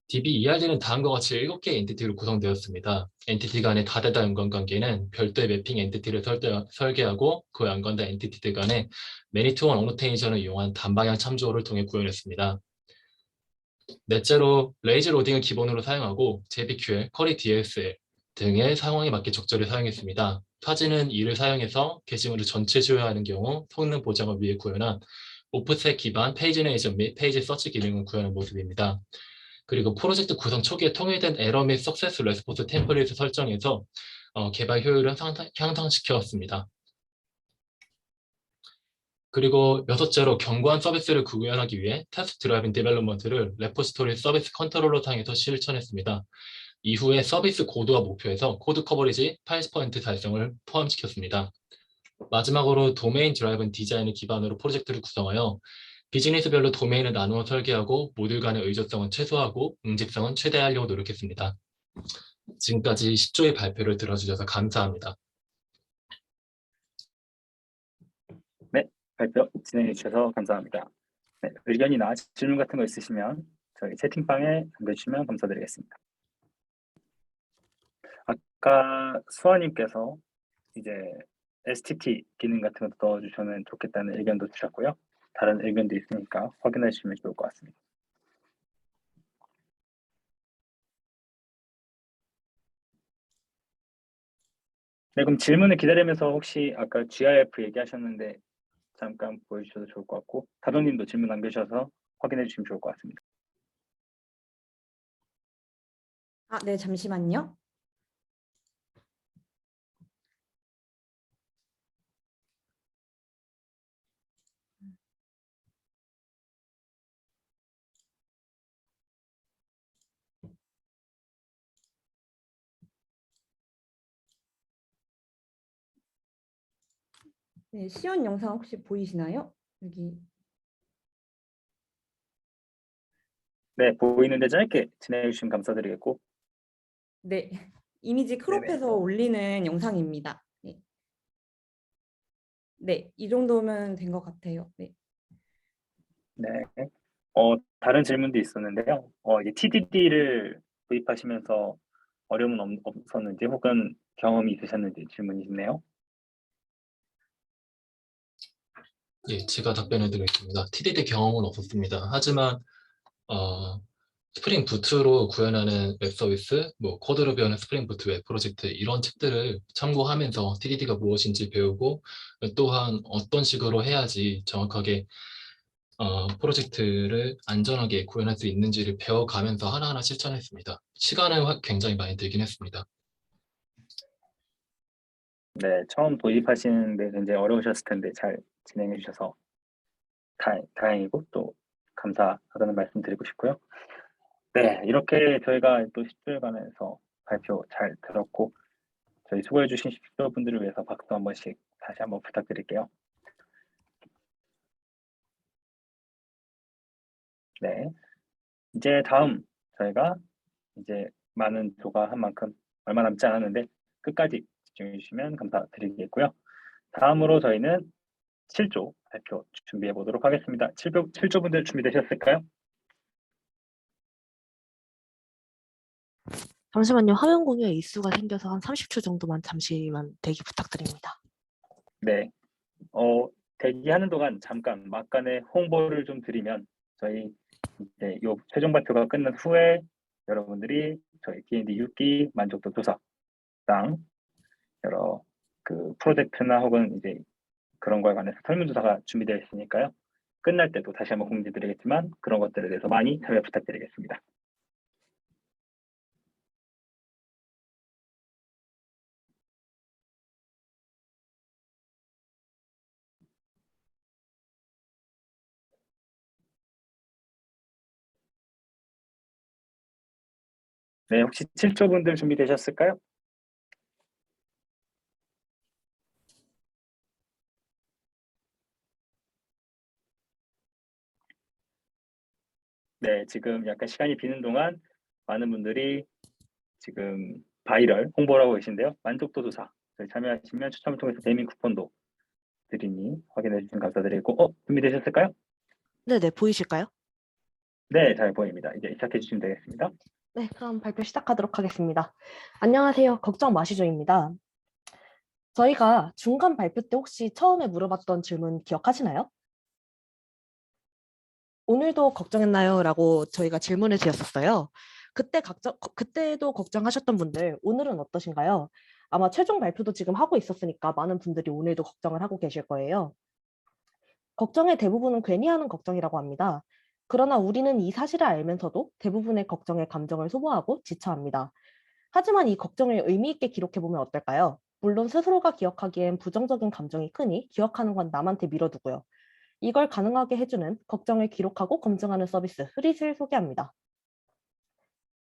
DB-ERD는 다음과 같이 7개의 엔티티로 구성되었습니다. 엔티티 간의 다대다 연관관계는 별도의 매핑 엔티티를 설계하고 그 연관된 엔티티들 간의 매니투원 어노테이션을 이용한 단방향 참조를 통해 구현했습니다. 넷째로 레이즈 로딩을 기본으로 사용하고 JPQL, 쿼리 DLSL 등의 상황에 맞게 적절히 사용했습니다. 사진은 이를 사용해서 게시물을 전체 조회하는 경우 성능 보장을 위해 구현한 오프셋 기반 페이지네이션 및 페이지 서치 기능을 구현한 모습입니다. 그리고 프로젝트 구성 초기에 통일된 에러 및 석세스 레스폰스 템플릿을 설정해서 개발 효율을 향상시켰습니다. 그리고 6째로 견고한 서비스를 구현하기 위해 테스트 드라이븐 디벨롭먼트를 레포지토리 서비스 컨트롤러 상에서 실천했습니다. 이후에 서비스 고도화 목표에서 코드 커버리지 80% 달성을 포함시켰습니다. 마지막으로 도메인 드라이븐 디자인을 기반으로 프로젝트를 구성하여 비즈니스별로 도메인을 나누어 설계하고 모듈 간의 의존성은 최소화하고 응집성은 최대화하려고 노력했습니다. 지금까지 10조의 발표를 들어주셔서 감사합니다. 네, 발표 진행해 주셔서 감사합니다. 네, 의견이나 질문 같은 거 있으시면 저희 채팅방에 남겨주시면 감사드리겠습니다. 아까 수아님께서 이제 STT 기능 같은 것도 넣어주시면 좋겠다는 의견도 주셨고요. 다른 의견도 있으니까 확인해 주시면 좋을 것 같습니다. 네, 그럼 질문을 기다리면서 혹시 아까 GIF 얘기하셨는데 잠깐 보여주셔도 좋을 것 같고, 다정님도 질문 남겨주셔서 확인해 주시면 좋을 것 같습니다. 네, 잠시만요. 네, 시연 영상 혹시 보이시나요? 여기. 네, 보이는데 짧게 진행해 주시면 감사드리겠고. 네, 이미지 크롭해서 올리는 영상입니다. 네. 네, 이 정도면 된 것 같아요. 네. 네. 다른 질문도 있었는데요. 이제 TDD를 도입하시면서 어려움은 없었는지 혹은 경험이 있으셨는지 질문이 있네요. 예, 제가 답변해 드리겠습니다. TDD 경험은 없었습니다. 하지만 스프링 부트로 구현하는 웹 서비스, 코드로 배우는 스프링 부트 웹 프로젝트 이런 책들을 참고하면서 TDD가 무엇인지 배우고 또한 어떤 식으로 해야지 정확하게 프로젝트를 안전하게 구현할 수 있는지를 배워가면서 하나하나 실천했습니다. 시간은 굉장히 많이 들긴 했습니다. 네, 처음 도입하시는데 굉장히 어려우셨을 텐데 잘 진행해 주셔서 다행이고 또 감사하다는 말씀 드리고 싶고요. 네, 이렇게 저희가 또 10주일간에서 발표 잘 들었고 저희 수고해 주신 10주분들을 위해서 박수 한 번씩 다시 한번 부탁드릴게요. 네, 이제 다음 저희가 이제 많은 조가 한 만큼 얼마 남지 않았는데 끝까지 집중해 주시면 감사드리겠고요. 다음으로 저희는 7조 발표 준비해 보도록 하겠습니다. 7조 분들 준비되셨을까요? 잠시만요. 화면 공유에 이슈가 생겨서 한 30초 정도만 잠시만 대기 부탁드립니다. 네. 대기하는 동안 잠깐 막간의 홍보를 좀 드리면 저희 이제 요 최종 발표가 끝난 후에 여러분들이 저희 D&D 6기 만족도 조사랑 여러 그 프로젝트나 혹은 이제 그런 거에 관해서 설문조사가 준비되어 있으니까요. 끝날 때도 다시 한번 공지 드리겠지만 그런 것들에 대해서 많이 참여 부탁드리겠습니다. 네, 혹시 7조 분들 준비되셨을까요? 네, 지금 약간 시간이 비는 동안 많은 분들이 지금 바이럴 홍보를 하고 계신데요. 만족도 조사 저희 참여하시면 추첨을 통해서 배민 쿠폰도 드리니 확인해 주시면 감사드리고 준비되셨을까요? 네네, 보이실까요? 네, 잘 보입니다. 이제 시작해 주시면 되겠습니다. 네, 그럼 발표 시작하도록 하겠습니다. 안녕하세요. 걱정 마시죠입니다. 저희가 중간 발표 때 혹시 처음에 물어봤던 질문 기억하시나요? 오늘도 걱정했나요? 라고 저희가 질문을 드렸었어요. 그때도 걱정하셨던 분들, 오늘은 어떠신가요? 아마 최종 발표도 지금 하고 있었으니까 많은 분들이 오늘도 걱정을 하고 계실 거예요. 걱정의 대부분은 괜히 하는 걱정이라고 합니다. 그러나 우리는 이 사실을 알면서도 대부분의 걱정의 감정을 소모하고 지쳐합니다. 하지만 이 걱정을 의미 있게 기록해보면 어떨까요? 물론 스스로가 기억하기엔 부정적인 감정이 크니 기억하는 건 남한테 밀어두고요. 이걸 가능하게 해주는 걱정을 기록하고 검증하는 서비스 흐릿을 소개합니다.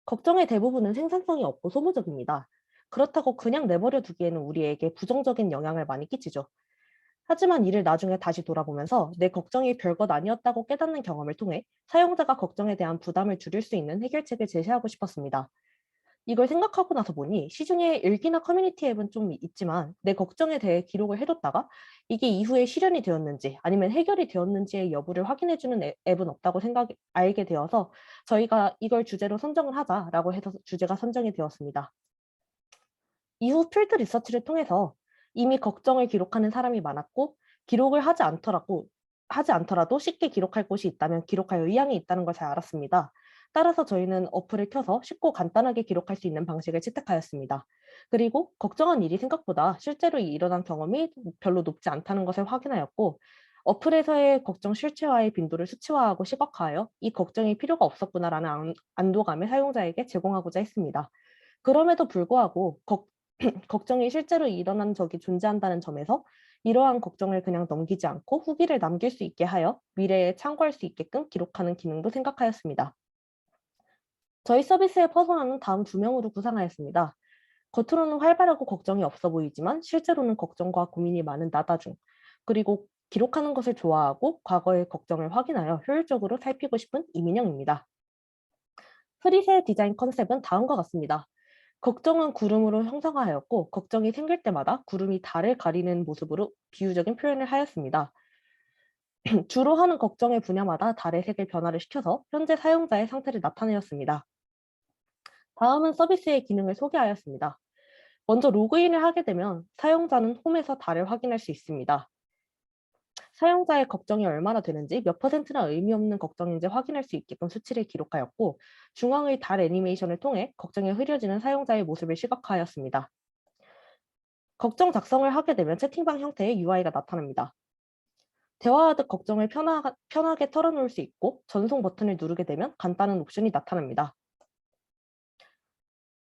걱정의 대부분은 생산성이 없고 소모적입니다. 그렇다고 그냥 내버려 두기에는 우리에게 부정적인 영향을 많이 끼치죠. 하지만 이를 나중에 다시 돌아보면서 내 걱정이 별것 아니었다고 깨닫는 경험을 통해 사용자가 걱정에 대한 부담을 줄일 수 있는 해결책을 제시하고 싶었습니다. 이걸 생각하고 나서 보니 시중에 일기나 커뮤니티 앱은 좀 있지만 내 걱정에 대해 기록을 해뒀다가 이게 이후에 실현이 되었는지 아니면 해결이 되었는지의 여부를 확인해주는 앱은 없다고 알게 되어서 저희가 이걸 주제로 선정을 하자라고 해서 주제가 선정이 되었습니다. 이후 필드 리서치를 통해서 이미 걱정을 기록하는 사람이 많았고 기록을 하지 않더라도 하지 않더라도 쉽게 기록할 곳이 있다면 기록할 의향이 있다는 걸 잘 알았습니다. 따라서 저희는 어플을 켜서 쉽고 간단하게 기록할 수 있는 방식을 채택하였습니다. 그리고 걱정한 일이 생각보다 실제로 일어난 경험이 별로 높지 않다는 것을 확인하였고, 어플에서의 걱정 실체화의 빈도를 수치화하고 시각화하여 이 걱정이 필요가 없었구나라는 안도감을 사용자에게 제공하고자 했습니다. 그럼에도 불구하고 걱정이 실제로 일어난 적이 존재한다는 점에서 이러한 걱정을 그냥 넘기지 않고 후기를 남길 수 있게 하여 미래에 참고할 수 있게끔 기록하는 기능도 생각하였습니다. 저희 서비스의 퍼소나는 다음 2명으로 구상하였습니다. 겉으로는 활발하고 걱정이 없어 보이지만 실제로는 걱정과 고민이 많은 나다중, 그리고 기록하는 것을 좋아하고 과거의 걱정을 확인하여 효율적으로 살피고 싶은 이민영입니다. 프리셋 디자인 컨셉은 다음과 같습니다. 걱정은 구름으로 형상화하였고 걱정이 생길 때마다 구름이 달을 가리는 모습으로 비유적인 표현을 하였습니다. 주로 하는 걱정의 분야마다 달의 색을 변화를 시켜서 현재 사용자의 상태를 나타내었습니다. 다음은 서비스의 기능을 소개하였습니다. 먼저 로그인을 하게 되면 사용자는 홈에서 달을 확인할 수 있습니다. 사용자의 걱정이 얼마나 되는지 몇 %나 의미 없는 걱정인지 확인할 수 있게끔 수치를 기록하였고, 중앙의 달 애니메이션을 통해 걱정이 흐려지는 사용자의 모습을 시각화하였습니다. 걱정 작성을 하게 되면 채팅방 형태의 UI가 나타납니다. 대화하듯 걱정을 편하게 털어놓을 수 있고, 전송 버튼을 누르게 되면 간단한 옵션이 나타납니다.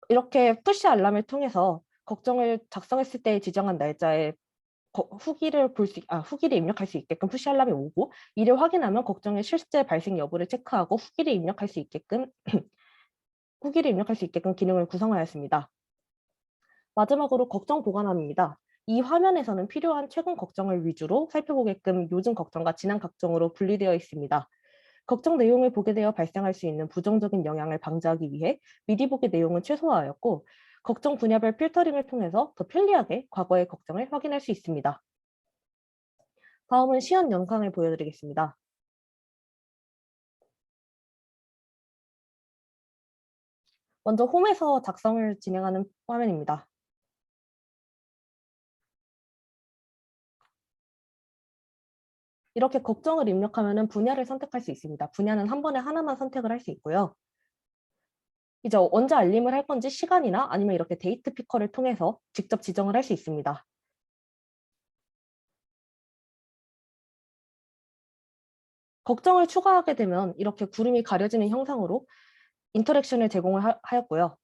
이렇게 푸시 알람을 통해서 걱정을 작성했을 때 지정한 날짜에 후기를 입력할 수 있게끔 푸시 알람이 오고, 이를 확인하면 걱정의 실제 발생 여부를 체크하고 후기를 입력할 수 있게끔 기능을 구성하였습니다. 마지막으로 걱정 보관함입니다. 이 화면에서는 필요한 최근 걱정을 위주로 살펴보게끔 요즘 걱정과 지난 걱정으로 분리되어 있습니다. 걱정 내용을 보게 되어 발생할 수 있는 부정적인 영향을 방지하기 위해 미리 보기 내용은 최소화하였고, 걱정 분야별 필터링을 통해서 더 편리하게 과거의 걱정을 확인할 수 있습니다. 다음은 시연 영상을 보여드리겠습니다. 먼저 홈에서 작성을 진행하는 화면입니다. 이렇게 걱정을 입력하면 분야를 선택할 수 있습니다. 분야는 한 번에 하나만 선택을 할 수 있고요. 이제 언제 알림을 할 건지 시간이나 아니면 이렇게 데이트 피커를 통해서 직접 지정을 할 수 있습니다. 걱정을 추가하게 되면 이렇게 구름이 가려지는 형상으로 인터랙션을 제공을 하였고요.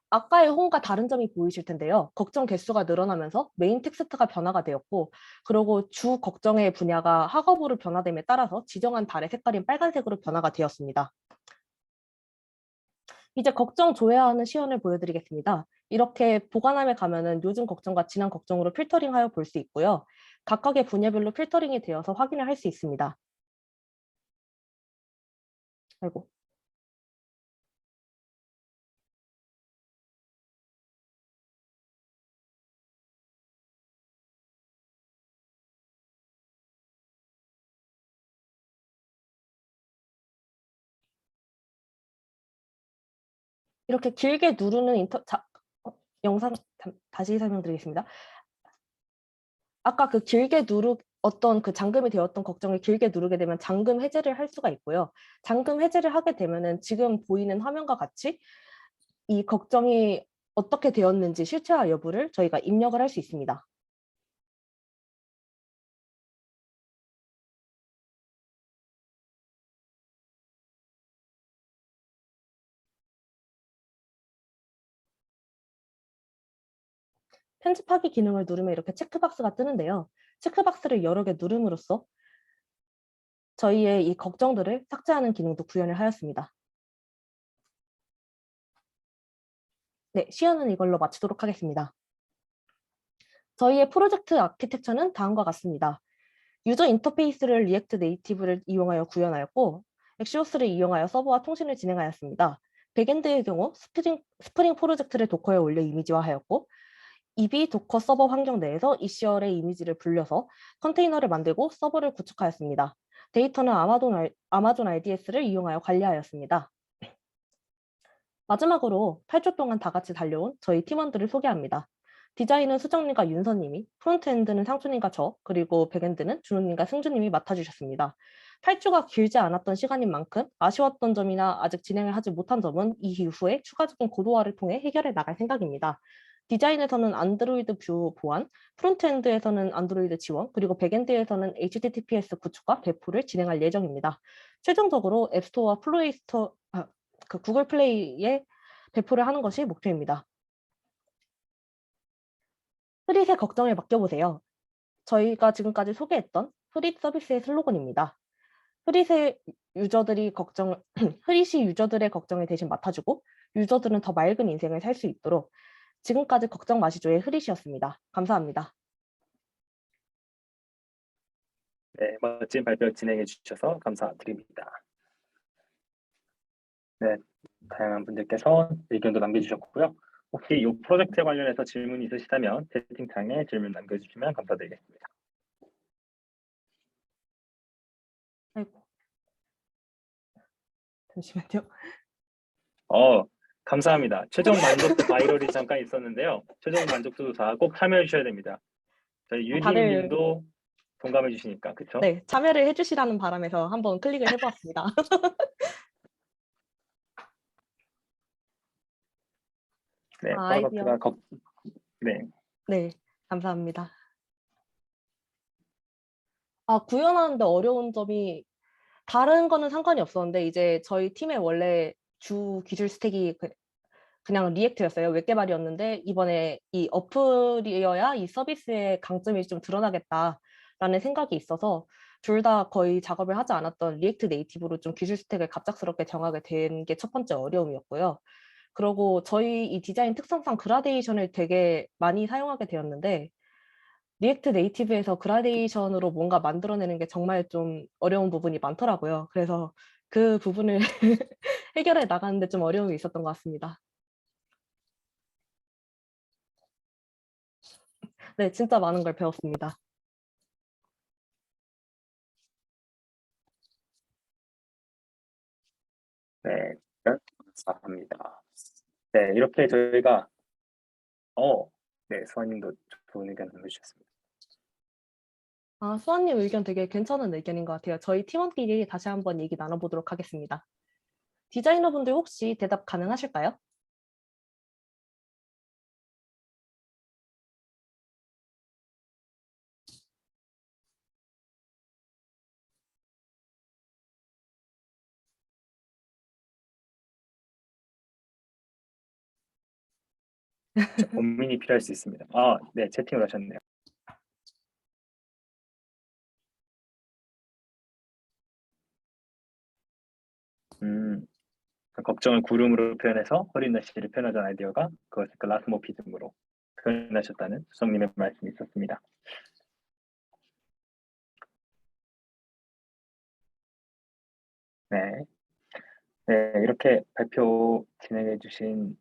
아까의 홈과 다른 점이 보이실 텐데요. 걱정 개수가 늘어나면서 메인 텍스트가 변화가 되었고, 그리고 주 걱정의 분야가 학업으로 변화됨에 따라서 지정한 달의 색깔인 빨간색으로 변화가 되었습니다. 이제 걱정 조회하는 시연을 보여드리겠습니다. 이렇게 보관함에 가면은 요즘 걱정과 지난 걱정으로 필터링하여 볼 수 있고요. 각각의 분야별로 필터링이 되어서 확인을 할 수 있습니다. 아이고. 이렇게 길게 누르는 영상 다시 설명드리겠습니다. 아까 그 어떤 그 잠금이 되었던 걱정을 길게 누르게 되면 잠금 해제를 할 수가 있고요. 잠금 해제를 하게 되면은 지금 보이는 화면과 같이 이 걱정이 어떻게 되었는지 실체화 여부를 저희가 입력을 할 수 있습니다. 편집하기 기능을 누르면 이렇게 체크박스가 뜨는데요. 체크박스를 여러 개 누름으로써 저희의 이 걱정들을 삭제하는 기능도 구현을 하였습니다. 네, 시연은 이걸로 마치도록 하겠습니다. 저희의 프로젝트 아키텍처는 다음과 같습니다. 유저 인터페이스를 리액트 네이티브를 이용하여 구현하였고, 엑시오스를 이용하여 서버와 통신을 진행하였습니다. 백엔드의 경우 스프링 프로젝트를 도커에 올려 이미지화하였고, EB 도커 서버 환경 내에서 ECR의 이미지를 불려서 컨테이너를 만들고 서버를 구축하였습니다. 데이터는 아마존 RDS를 이용하여 관리하였습니다. 마지막으로 8주 동안 다 같이 달려온 저희 팀원들을 소개합니다. 디자인은 수정님과 윤서님이, 프론트엔드는 상춘님과 저, 그리고 백엔드는 준호님과 승주님이 맡아주셨습니다. 8주가 길지 않았던 시간인 만큼 아쉬웠던 점이나 아직 진행을 하지 못한 점은 이후에 추가적인 고도화를 통해 해결해 나갈 생각입니다. 디자인에서는 안드로이드 뷰 보완, 프론트엔드에서는 안드로이드 지원, 그리고 백엔드에서는 HTTPS 구축과 배포를 진행할 예정입니다. 최종적으로 앱스토어와 구글 플레이에 배포를 하는 것이 목표입니다. 흐릿의 걱정을 맡겨보세요. 저희가 지금까지 소개했던 흐릿 서비스의 슬로건입니다. 흐릿이 유저들의 걱정을 대신 맡아주고 유저들은 더 맑은 인생을 살 수 있도록 지금까지 걱정 마시죠의 흐릿이었습니다. 감사합니다. 네, 멋진 발표 진행해 주셔서 감사드립니다. 네, 다양한 분들께서 의견도 남겨주셨고요. 혹시 이 프로젝트에 관련해서 질문이 있으시다면 채팅창에 질문 남겨주시면 감사드리겠습니다. 아이고. 잠시만요. 감사합니다. 최종 만족도 바이럴이 잠깐 있었는데요. 최종 만족도 조사 꼭 참여해 주셔야 됩니다. 저희 다들 유리님도 동감해 주시니까, 그렇죠? 네, 참여를 해주시라는 바람에서 한번 클릭을 해보았습니다. 네, 아이디어. 프로덕트가 네, 감사합니다. 구현하는데 어려운 점이 다른 거는 상관이 없었는데 이제 저희 팀의 원래 주 기술 스택이 그냥 리액트였어요. 웹 개발이었는데 이번에 이 어플이어야 이 서비스의 강점이 좀 드러나겠다라는 생각이 있어서 둘 다 거의 작업을 하지 않았던 리액트 네이티브로 좀 기술 스택을 갑작스럽게 정하게 된 게 첫 번째 어려움이었고요. 그리고 저희 이 디자인 특성상 그라데이션을 되게 많이 사용하게 되었는데 리액트 네이티브에서 그라데이션으로 뭔가 만들어내는 게 정말 좀 어려운 부분이 많더라고요. 그래서 그 부분을 해결해 나가는데 좀 어려움이 있었던 것 같습니다. 네, 진짜 많은 걸 배웠습니다. 네, 감사합니다. 네, 이렇게 저희가 네, 수아님도 좋은 의견 남겨주셨습니다. 수아님 의견 되게 괜찮은 의견인 것 같아요. 저희 팀원끼리 다시 한번 얘기 나눠보도록 하겠습니다. 디자이너분들 혹시 대답 가능하실까요? 고민이 필요할 수 있습니다. 네, 채팅을 하셨네요. 걱정을 구름으로 표현해서 허리 날씨를 표현하던 아이디어가 그것을 글라스모피즘으로 표현하셨다는 수정님의 말씀이 있었습니다. 네, 이렇게 발표 진행해 주신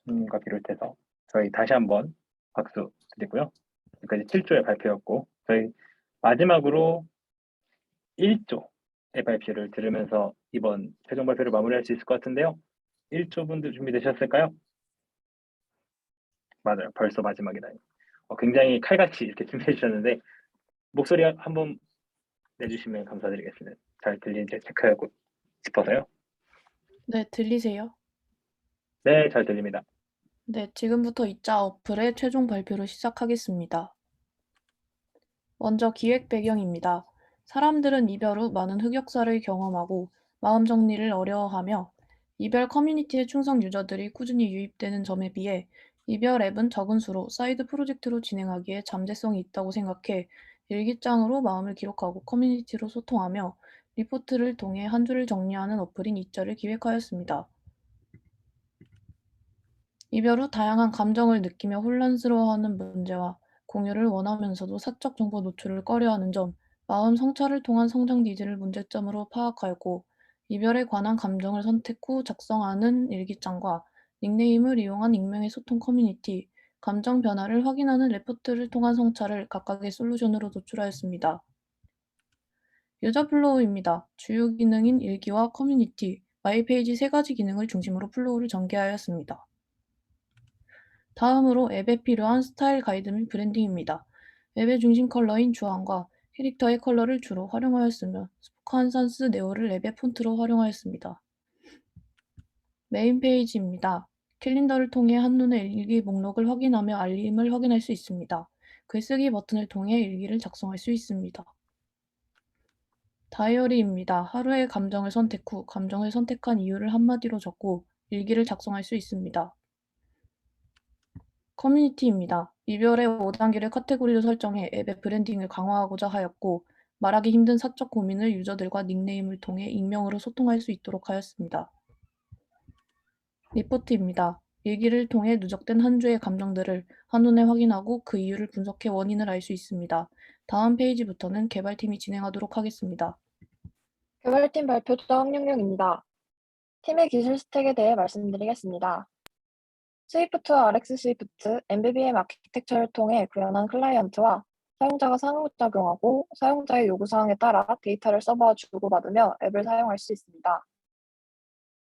수님과 비롯해서 저희 다시 한번 박수 드리고요. 지금까지 7조의 발표였고 저희 마지막으로 1조의 발표를 들으면서 이번 최종 발표를 마무리할 수 있을 것 같은데요. 1조 분들 준비되셨을까요? 맞아요. 벌써 마지막이다. 굉장히 칼같이 이렇게 준비해 주셨는데 목소리 한번 내주시면 감사드리겠습니다. 잘 들리는지 체크하고 싶어서요. 네, 들리세요? 네, 잘 들립니다. 네, 지금부터 2자 어플의 최종 발표를 시작하겠습니다. 먼저 기획 배경입니다. 사람들은 이별 후 많은 흑역사를 경험하고 마음 정리를 어려워하며 이별 커뮤니티의 충성 유저들이 꾸준히 유입되는 점에 비해 이별 앱은 적은 수로 사이드 프로젝트로 진행하기에 잠재성이 있다고 생각해 일기장으로 마음을 기록하고 커뮤니티로 소통하며 리포트를 통해 한 줄을 정리하는 어플인 2자를 기획하였습니다. 이별 후 다양한 감정을 느끼며 혼란스러워하는 문제와 공유를 원하면서도 사적 정보 노출을 꺼려하는 점, 마음 성찰을 통한 성장 니즈를 문제점으로 파악하였고, 이별에 관한 감정을 선택 후 작성하는 일기장과 닉네임을 이용한 익명의 소통 커뮤니티, 감정 변화를 확인하는 레포트를 통한 성찰을 각각의 솔루션으로 노출하였습니다. 유저 플로우입니다. 주요 기능인 일기와 커뮤니티, 마이 페이지 3가지 기능을 중심으로 플로우를 전개하였습니다. 다음으로 앱에 필요한 스타일 가이드 및 브랜딩입니다. 앱의 중심 컬러인 주황과 캐릭터의 컬러를 주로 활용하였으며 스포칸산스 네오를 앱의 폰트로 활용하였습니다. 메인 페이지입니다. 캘린더를 통해 한눈에 일기 목록을 확인하며 알림을 확인할 수 있습니다. 글쓰기 버튼을 통해 일기를 작성할 수 있습니다. 다이어리입니다. 하루의 감정을 선택 후 감정을 선택한 이유를 한마디로 적고 일기를 작성할 수 있습니다. 커뮤니티입니다. 이별의 5단계를 카테고리로 설정해 앱의 브랜딩을 강화하고자 하였고 말하기 힘든 사적 고민을 유저들과 닉네임을 통해 익명으로 소통할 수 있도록 하였습니다. 리포트입니다. 일기를 통해 누적된 한 주의 감정들을 한눈에 확인하고 그 이유를 분석해 원인을 알 수 있습니다. 다음 페이지부터는 개발팀이 진행하도록 하겠습니다. 개발팀 발표 중 학령령입니다. 팀의 기술 스택에 대해 말씀드리겠습니다. 스위프트와 RX 스위프트, MVVM 아키텍처를 통해 구현한 클라이언트와 사용자가 상호작용하고 사용자의 요구사항에 따라 데이터를 서버와 주고받으며 앱을 사용할 수 있습니다.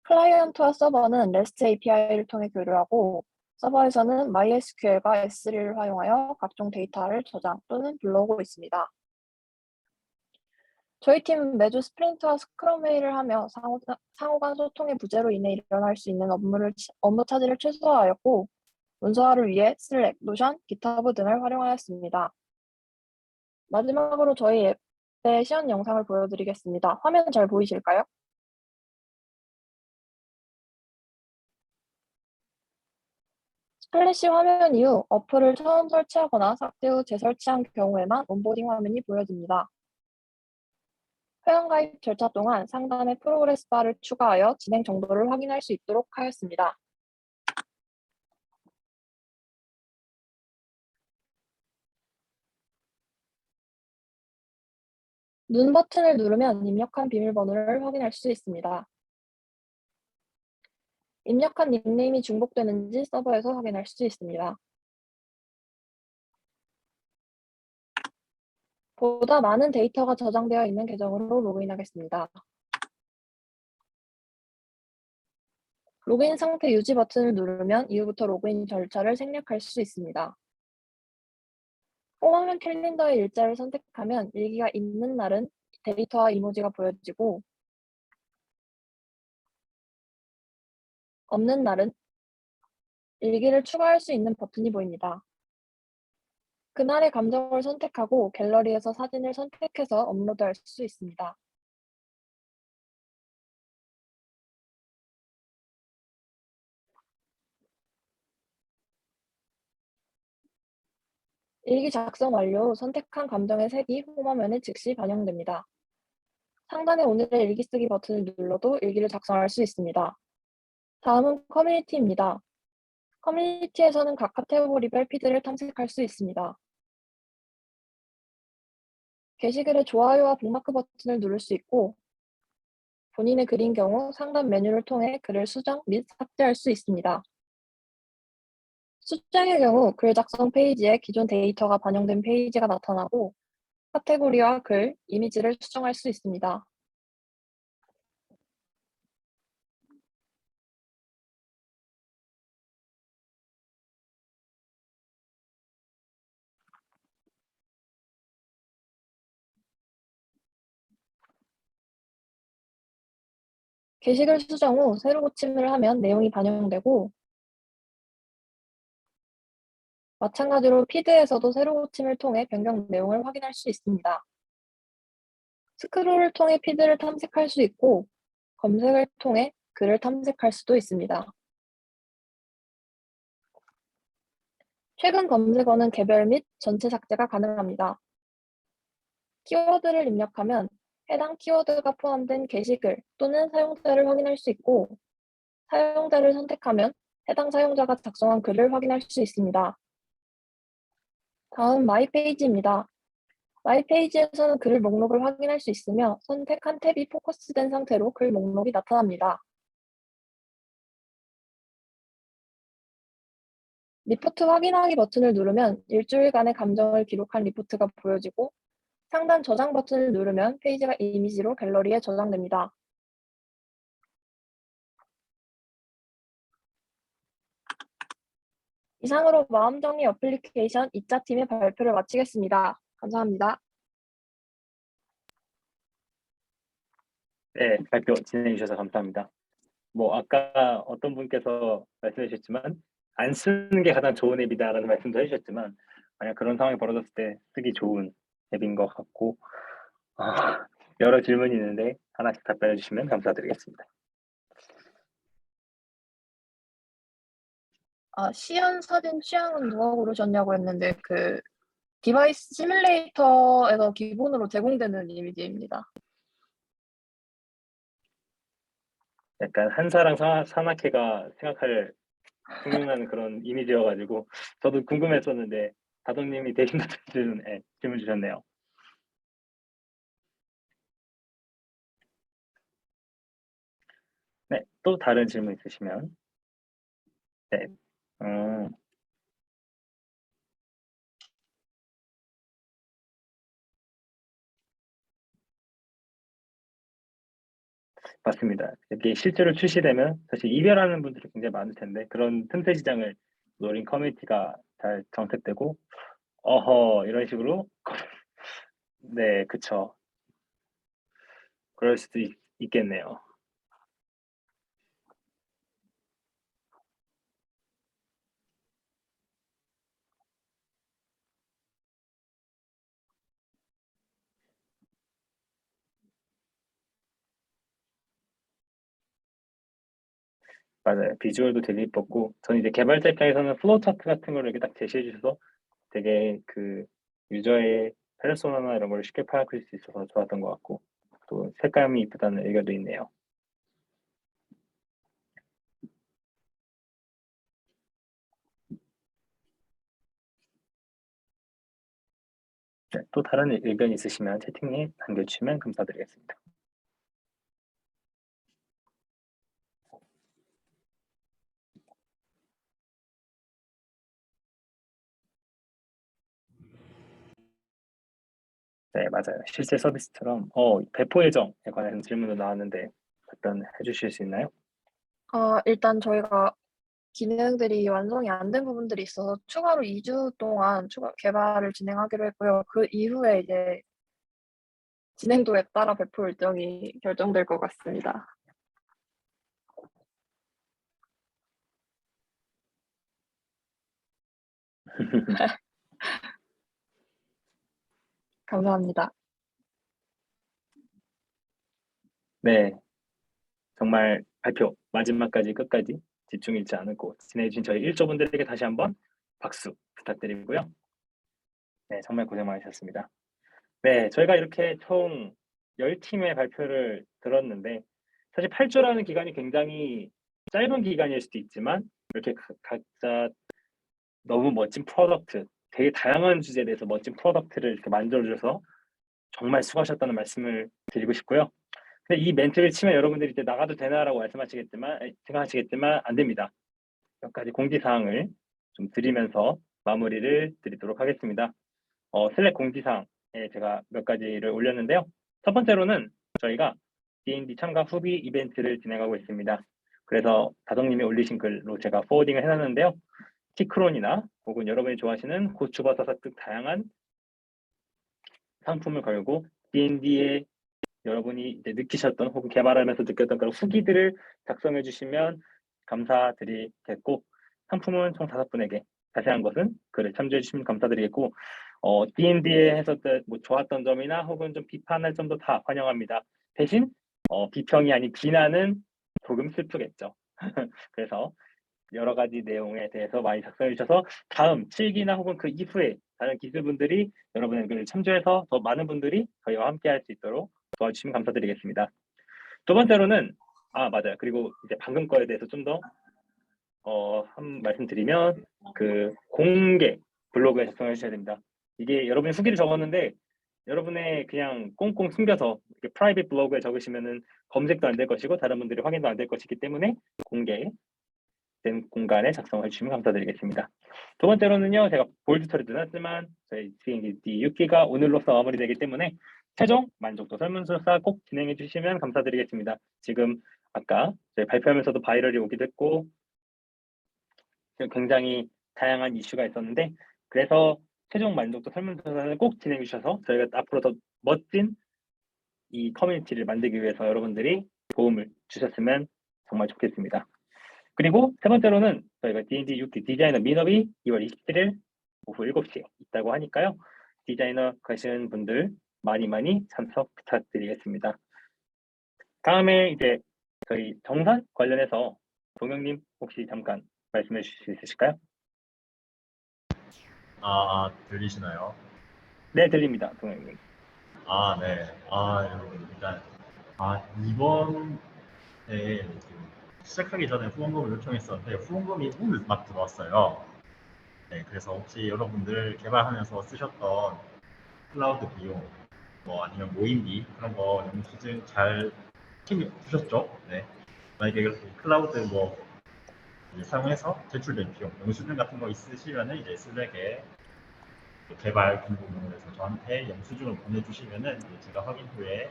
클라이언트와 서버는 REST API를 통해 교류하고 서버에서는 MySQL과 S3를 활용하여 각종 데이터를 저장 또는 불러오고 있습니다. 저희 팀은 매주 스프린트와 스크럼 회의를 하며 상호 간 소통의 부재로 인해 일어날 수 있는 업무 차질을 최소화하였고 문서화를 위해 슬랙, 노션, 기터브 등을 활용하였습니다. 마지막으로 저희 앱의 시연 영상을 보여드리겠습니다. 화면 잘 보이실까요? 스플래시 화면 이후 어플을 처음 설치하거나 삭제 후 재설치한 경우에만 온보딩 화면이 보여집니다. 회원가입 절차 동안 상단에 프로그레스 바를 추가하여 진행 정도를 확인할 수 있도록 하였습니다. 눈 버튼을 누르면 입력한 비밀번호를 확인할 수 있습니다. 입력한 닉네임이 중복되는지 서버에서 확인할 수 있습니다. 보다 많은 데이터가 저장되어 있는 계정으로 로그인하겠습니다. 로그인 상태 유지 버튼을 누르면 이후부터 로그인 절차를 생략할 수 있습니다. 홈화면 캘린더의 일자를 선택하면 일기가 있는 날은 데이터와 이모지가 보여지고 없는 날은 일기를 추가할 수 있는 버튼이 보입니다. 그날의 감정을 선택하고 갤러리에서 사진을 선택해서 업로드할 수 있습니다. 일기 작성 완료 후 선택한 감정의 색이 홈화면에 즉시 반영됩니다. 상단의 오늘의 일기 쓰기 버튼을 눌러도 일기를 작성할 수 있습니다. 다음은 커뮤니티입니다. 커뮤니티에서는 각 카테고리별 피드를 탐색할 수 있습니다. 게시글에 좋아요와 북마크 버튼을 누를 수 있고 본인의 글인 경우 상단 메뉴를 통해 글을 수정 및 삭제할 수 있습니다. 수정의 경우 글 작성 페이지에 기존 데이터가 반영된 페이지가 나타나고 카테고리와 글, 이미지를 수정할 수 있습니다. 게시글 수정 후 새로 고침을 하면 내용이 반영되고 마찬가지로 피드에서도 새로 고침을 통해 변경 내용을 확인할 수 있습니다. 스크롤을 통해 피드를 탐색할 수 있고 검색을 통해 글을 탐색할 수도 있습니다. 최근 검색어는 개별 및 전체 삭제가 가능합니다. 키워드를 입력하면 해당 키워드가 포함된 게시글 또는 사용자를 확인할 수 있고 사용자를 선택하면 해당 사용자가 작성한 글을 확인할 수 있습니다. 다음 마이 페이지입니다. 마이 페이지에서는 글 목록을 확인할 수 있으며 선택한 탭이 포커스된 상태로 글 목록이 나타납니다. 리포트 확인하기 버튼을 누르면 일주일간의 감정을 기록한 리포트가 보여지고 상단 저장 버튼을 누르면 페이지가 이미지로 갤러리에 저장됩니다. 이상으로 마음정리 어플리케이션 2차 팀의 발표를 마치겠습니다. 감사합니다. 네, 발표 진행해 주셔서 감사합니다. 뭐 아까 어떤 분께서 말씀해 주셨지만 안 쓰는 게 가장 좋은 앱이다라는 말씀도 해주셨지만 만약 그런 상황이 벌어졌을 때 쓰기 좋은 앱인 것 같고 여러 질문이 있는데 하나씩 답변해 주시면 감사드리겠습니다. 시연 사진 취향은 누가 고르셨냐고 했는데 그 디바이스 시뮬레이터에서 기본으로 제공되는 이미지입니다. 약간 한사랑 산악회가 생각나는 그런 이미지여가지고 저도 궁금했었는데 다동님이 대신 질문 주셨네요. 네, 또 다른 질문 있으시면 네, 맞습니다. 이게 실제로 출시되면 사실 이별하는 분들이 굉장히 많을 텐데 그런 틈새 시장을 노린 커뮤니티가 잘 정착되고 어허 이런 식으로 네, 그쵸. 그럴 수도 있겠네요. 맞아요. 비주얼도 되게 이뻤고 저는 이제 개발자 입장에서는 플로우 차트 같은 거를 이렇게 딱 제시해 주셔서 되게 그 유저의 페르소나나 이런 걸 쉽게 파악할 수 있어서 좋았던 것 같고 또 색감이 이쁘다는 의견도 있네요. 네, 또 다른 의견 있으시면 채팅에 남겨주시면 감사드리겠습니다. 네, 맞아요. 실제 서비스처럼 배포 예정에 관한 질문도 나왔는데 답변해 주실 수 있나요? 일단 저희가 기능들이 완성이 안 된 부분들이 있어서 추가로 2주 동안 추가 개발을 진행하기로 했고요. 그 이후에 이제 진행도에 따라 배포 일정이 결정될 것 같습니다. 감사합니다. 네, 정말 발표 마지막까지 끝까지 집중 잃지 않고 진행해 주신 저희 1조분들에게 다시 한번 박수 부탁드리고요. 네, 정말 고생 많으셨습니다. 네, 저희가 이렇게 총 10팀의 발표를 들었는데 사실 8주라는 기간이 굉장히 짧은 기간일 수도 있지만 이렇게 각자 너무 멋진 프로덕트, 되게 다양한 주제에 대해서 멋진 프로덕트를 이렇게 만들어줘서 정말 수고하셨다는 말씀을 드리고 싶고요. 근데 이 멘트를 치면 여러분들이 이제 나가도 되나라고 생각하시겠지만 안 됩니다. 몇 가지 공지사항을 좀 드리면서 마무리를 드리도록 하겠습니다. 슬랙 공지사항에 제가 몇 가지를 올렸는데요. 첫 번째로는 저희가 D&D 참가 후기 이벤트를 진행하고 있습니다. 그래서 다정님이 올리신 글로 제가 포워딩을 해놨는데요. 티크론이나 혹은 여러분이 좋아하시는 고추버섯 등 다양한 상품을 걸고 D&D에 여러분이 이제 느끼셨던 혹은 개발하면서 느꼈던 그런 후기들을 작성해 주시면 감사드리겠고 상품은 총 5분에게 자세한 것은 글을 참조해 주시면 감사드리겠고 D&D에 했었던 뭐 좋았던 점이나 혹은 좀 비판할 점도 다 환영합니다. 대신 비평이 아닌 비난은 조금 슬프겠죠. 그래서 여러 가지 내용에 대해서 많이 작성해 주셔서 다음 7기나 혹은 그 이후에 다른 기술분들이 여러분의 의견을 참조해서 더 많은 분들이 저희와 함께 할 수 있도록 도와주시면 감사드리겠습니다. 두 번째로는 맞아요. 그리고 이제 방금 거에 대해서 좀 더 한 말씀드리면 그 공개 블로그에 작성해 주셔야 됩니다. 이게 여러분이 후기를 적었는데 여러분의 그냥 꽁꽁 숨겨서 이렇게 프라이빗 블로그에 적으시면은 검색도 안 될 것이고 다른 분들이 확인도 안 될 것이기 때문에 공개된 공간에 작성해 주시면 감사드리겠습니다. 두 번째로는요, 제가 볼드 처리도 해놨지만 저희 D&D 6기가 오늘로써 마무리되기 때문에 최종 만족도 설문조사 꼭 진행해 주시면 감사드리겠습니다. 지금 아까 저희 발표하면서도 바이럴이 오기도 했고 굉장히 다양한 이슈가 있었는데 그래서 최종 만족도 설문조사를 꼭 진행해 주셔서 저희가 앞으로 더 멋진 이 커뮤니티를 만들기 위해서 여러분들이 도움을 주셨으면 정말 좋겠습니다. 그리고 세 번째로는 저희가 D&D 6기 디자이너 민업이 2월 27일 오후 7시에 있다고 하니까요. 디자이너 가시는 분들 많이 참석 부탁드리겠습니다. 다음에 이제 저희 정산 관련해서 동영님 혹시 잠깐 말씀해 주실 수 있으실까요? 들리시나요? 네, 들립니다, 동영님. 네. 여러분, 일단, 이번에 시작하기 전에 후원금을 요청했었는데, 후원금이 오늘 막 들어왔어요. 네, 그래서 혹시 여러분들 개발하면서 쓰셨던 클라우드 비용, 뭐 아니면 모임비, 그런 거 영수증 잘 챙겨주셨죠? 네. 만약에 이렇게 클라우드 뭐 이제 사용해서 제출된 비용, 영수증 같은 거 있으시면은 이제 슬랙에 개발 공고문에서 저한테 영수증을 보내주시면은 이제 제가 확인 후에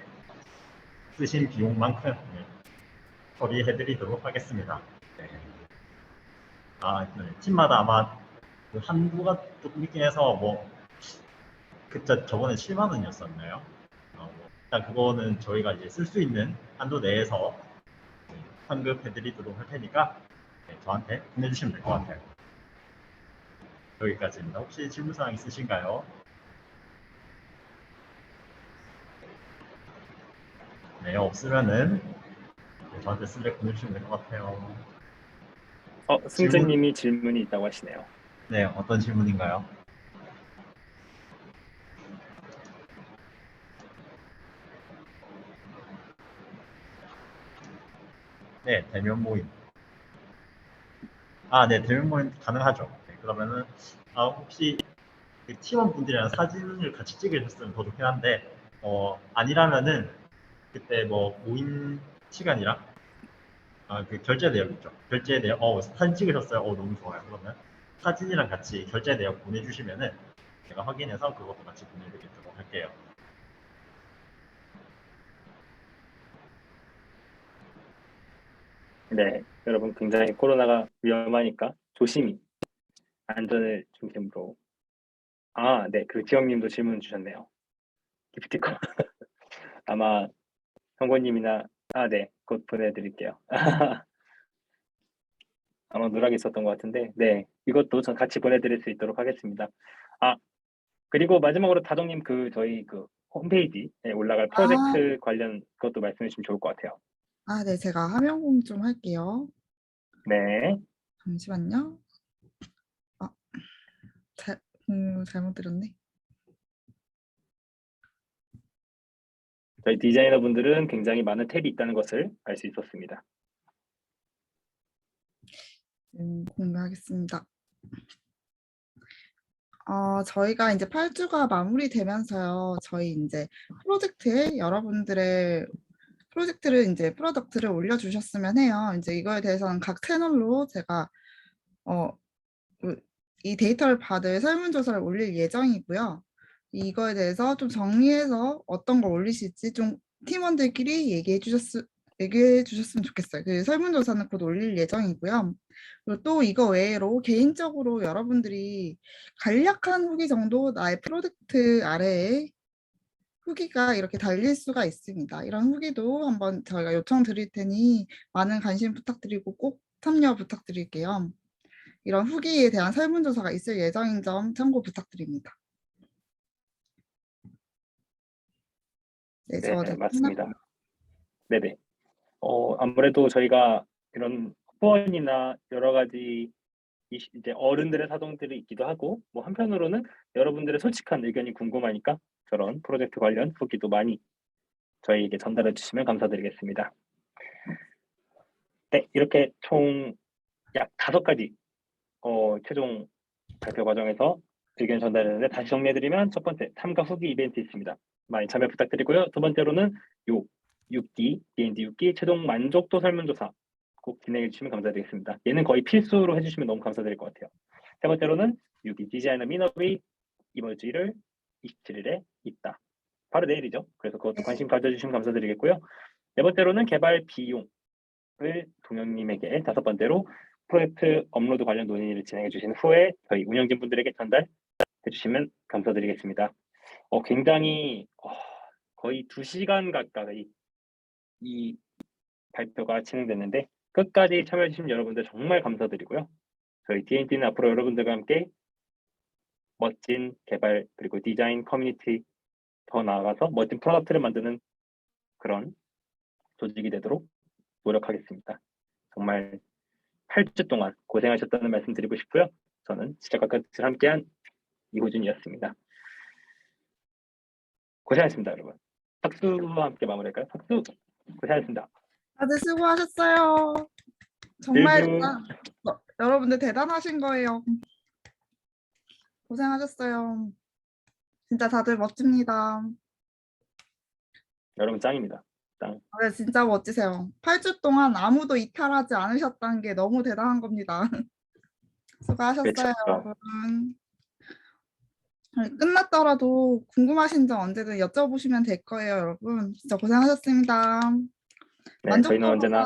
쓰신 비용만큼 처리해드리도록 하겠습니다. 네. 네. 팀마다 아마 그 한도가 조금 있긴 해서 뭐 그때 저번에 7만 원이었었나요? 일단 그거는 저희가 이제 쓸 수 있는 한도 내에서 환급해드리도록 할 테니까 저한테 보내주시면 될 것 같아요. 여기까지입니다. 혹시 질문사항 있으신가요? 네, 없으면은 저한테 슬랙 보내주시면 될 것 같아요. 승재님이 질문이 있다고 하시네요. 네, 어떤 질문인가요? 네, 대면 모임. 네, 대면 모임 가능하죠. 네, 그러면은 혹시 그 팀원 분들이랑 사진을 같이 찍으셨으면 더 좋긴 한데 아니라면은 그때 뭐 모임 시간이랑 그 결제 내역 있죠. 결제 내역 사진 찍으셨어요? 너무 좋아요. 그러면 사진이랑 같이 결제 내역 보내주시면은 제가 확인해서 그것도 같이 보내드리도록 할게요. 네, 여러분 굉장히 코로나가 위험하니까 조심히 안전을 중심으로. 네, 그 지영님도 질문 주셨네요. 기프티콘. 아마 성권님이나 네, 곧 보내드릴게요. 아마 누락이 있었던 것 같은데, 네, 이것도 전 같이 보내드릴 수 있도록 하겠습니다. 그리고 마지막으로 다정님 저희 홈페이지에 올라갈 프로젝트 관련 그것도 말씀해 주시면 좋을 것 같아요. 네, 제가 화면 공유 좀 할게요. 네. 잠시만요. 공유 잘못 드렸네. 저희 디자이너 분들은 굉장히 많은 탭이 있다는 것을 알 수 있었습니다. 공유하겠습니다. 저희가 이제 8주가 마무리되면서요. 저희 이제 프로젝트에 여러분들의 프로덕트를 올려주셨으면 해요. 이제 이거에 대해서는 각 채널로 제가 이 데이터를 받을 설문조사를 올릴 예정이고요. 이거에 대해서 좀 정리해서 어떤 걸 올리실지 좀 팀원들끼리 얘기해 주셨으면 좋겠어요. 그 설문조사는 곧 올릴 예정이고요. 그리고 또 이거 외로 개인적으로 여러분들이 간략한 후기 정도 나의 프로젝트 아래에 후기가 이렇게 달릴 수가 있습니다. 이런 후기도 한번 저희가 요청 드릴 테니 많은 관심 부탁드리고 꼭 참여 부탁드릴게요. 이런 후기에 대한 설문조사가 있을 예정인 점 참고 부탁드립니다. 네, 네, 맞습니다. 네네. 아무래도 저희가 이런 후원이나 여러 가지 이제 어른들의 사정들이 있기도 하고 뭐 한편으로는 여러분들의 솔직한 의견이 궁금하니까 저런 프로젝트 관련 후기도 많이 저희에게 전달해 주시면 감사드리겠습니다. 네, 이렇게 총 약 5가지 최종 발표 과정에서 의견 전달했는데 다시 정리해드리면 첫 번째 참가 후기 이벤트 있습니다. 많이 참여 부탁드리고요. 두 번째로는 요 6기 D&D 6기 최종 만족도 설문조사 꼭 진행해 주시면 감사드리겠습니다. 얘는 거의 필수로 해주시면 너무 감사드릴 것 같아요. 세 번째로는 6기 디자이너 민업이 이번 주 1월 27일에 있다. 바로 내일이죠. 그래서 그것도 관심 가져주시면 감사드리겠고요. 네 번째로는 개발 비용을 동영님에게, 다섯 번째로 프로젝트 업로드 관련 논의를 진행해 주신 후에 저희 운영진 분들에게 전달해 주시면 감사드리겠습니다. 굉장히 거의 2시간 가까이 이 발표가 진행됐는데 끝까지 참여해 주신 여러분들 정말 감사드리고요. 저희 D&T는 앞으로 여러분들과 함께 멋진 개발 그리고 디자인 커뮤니티 더 나아가서 멋진 프로덕트를 만드는 그런 조직이 되도록 노력하겠습니다. 정말 8주 동안 고생하셨다는 말씀 드리고 싶고요. 저는 시작과 끝을 함께한 이호준이었습니다. 고생하셨습니다, 여러분. 박수와 함께 마무리할까요? 박수! 고생하셨습니다. 다들 수고하셨어요. 정말 일부- 여러분들 대단하신 거예요. 고생하셨어요. 진짜 다들 멋집니다. 여러분 짱입니다. 짱. 네, 진짜 멋지세요. 8주 동안 아무도 이탈하지 않으셨다는 게 너무 대단한 겁니다. 수고하셨어요, 그렇죠. 여러분. 끝났더라도 궁금하신 점 언제든 여쭤보시면 될 거예요, 여러분. 진짜 고생하셨습니다. 네, 저희는 언제나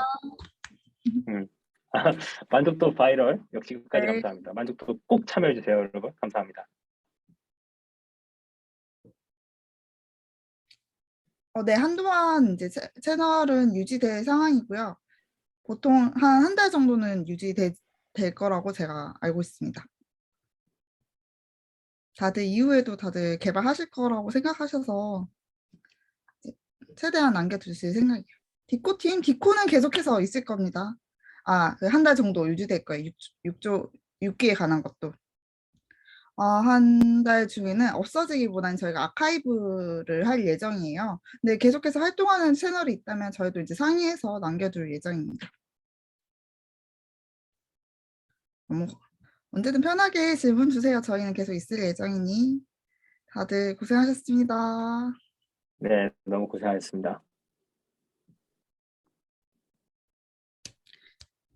만족도 바이럴 역시 끝까지 네. 감사합니다. 만족도 꼭 참여해 주세요, 여러분. 감사합니다. 네, 한동안 이제 채널은 유지될 상황이고요. 보통 한 달 정도는 유지될 거라고 제가 알고 있습니다. 다들 이후에도 다들 개발하실 거라고 생각하셔서 이제 최대한 남겨두실 생각이에요. 디코팀, 디코는 계속해서 있을 겁니다. 한 달 정도 유지될 거예요. 6기에 관한 것도. 한 달 중에는 없어지기보다는 저희가 아카이브를 할 예정이에요. 근데 계속해서 활동하는 채널이 있다면 저희도 이제 상의해서 남겨둘 예정입니다. 언제든 편하게 질문 주세요. 저희는 계속 있을 예정이니 다들 고생하셨습니다. 네, 너무 고생하셨습니다.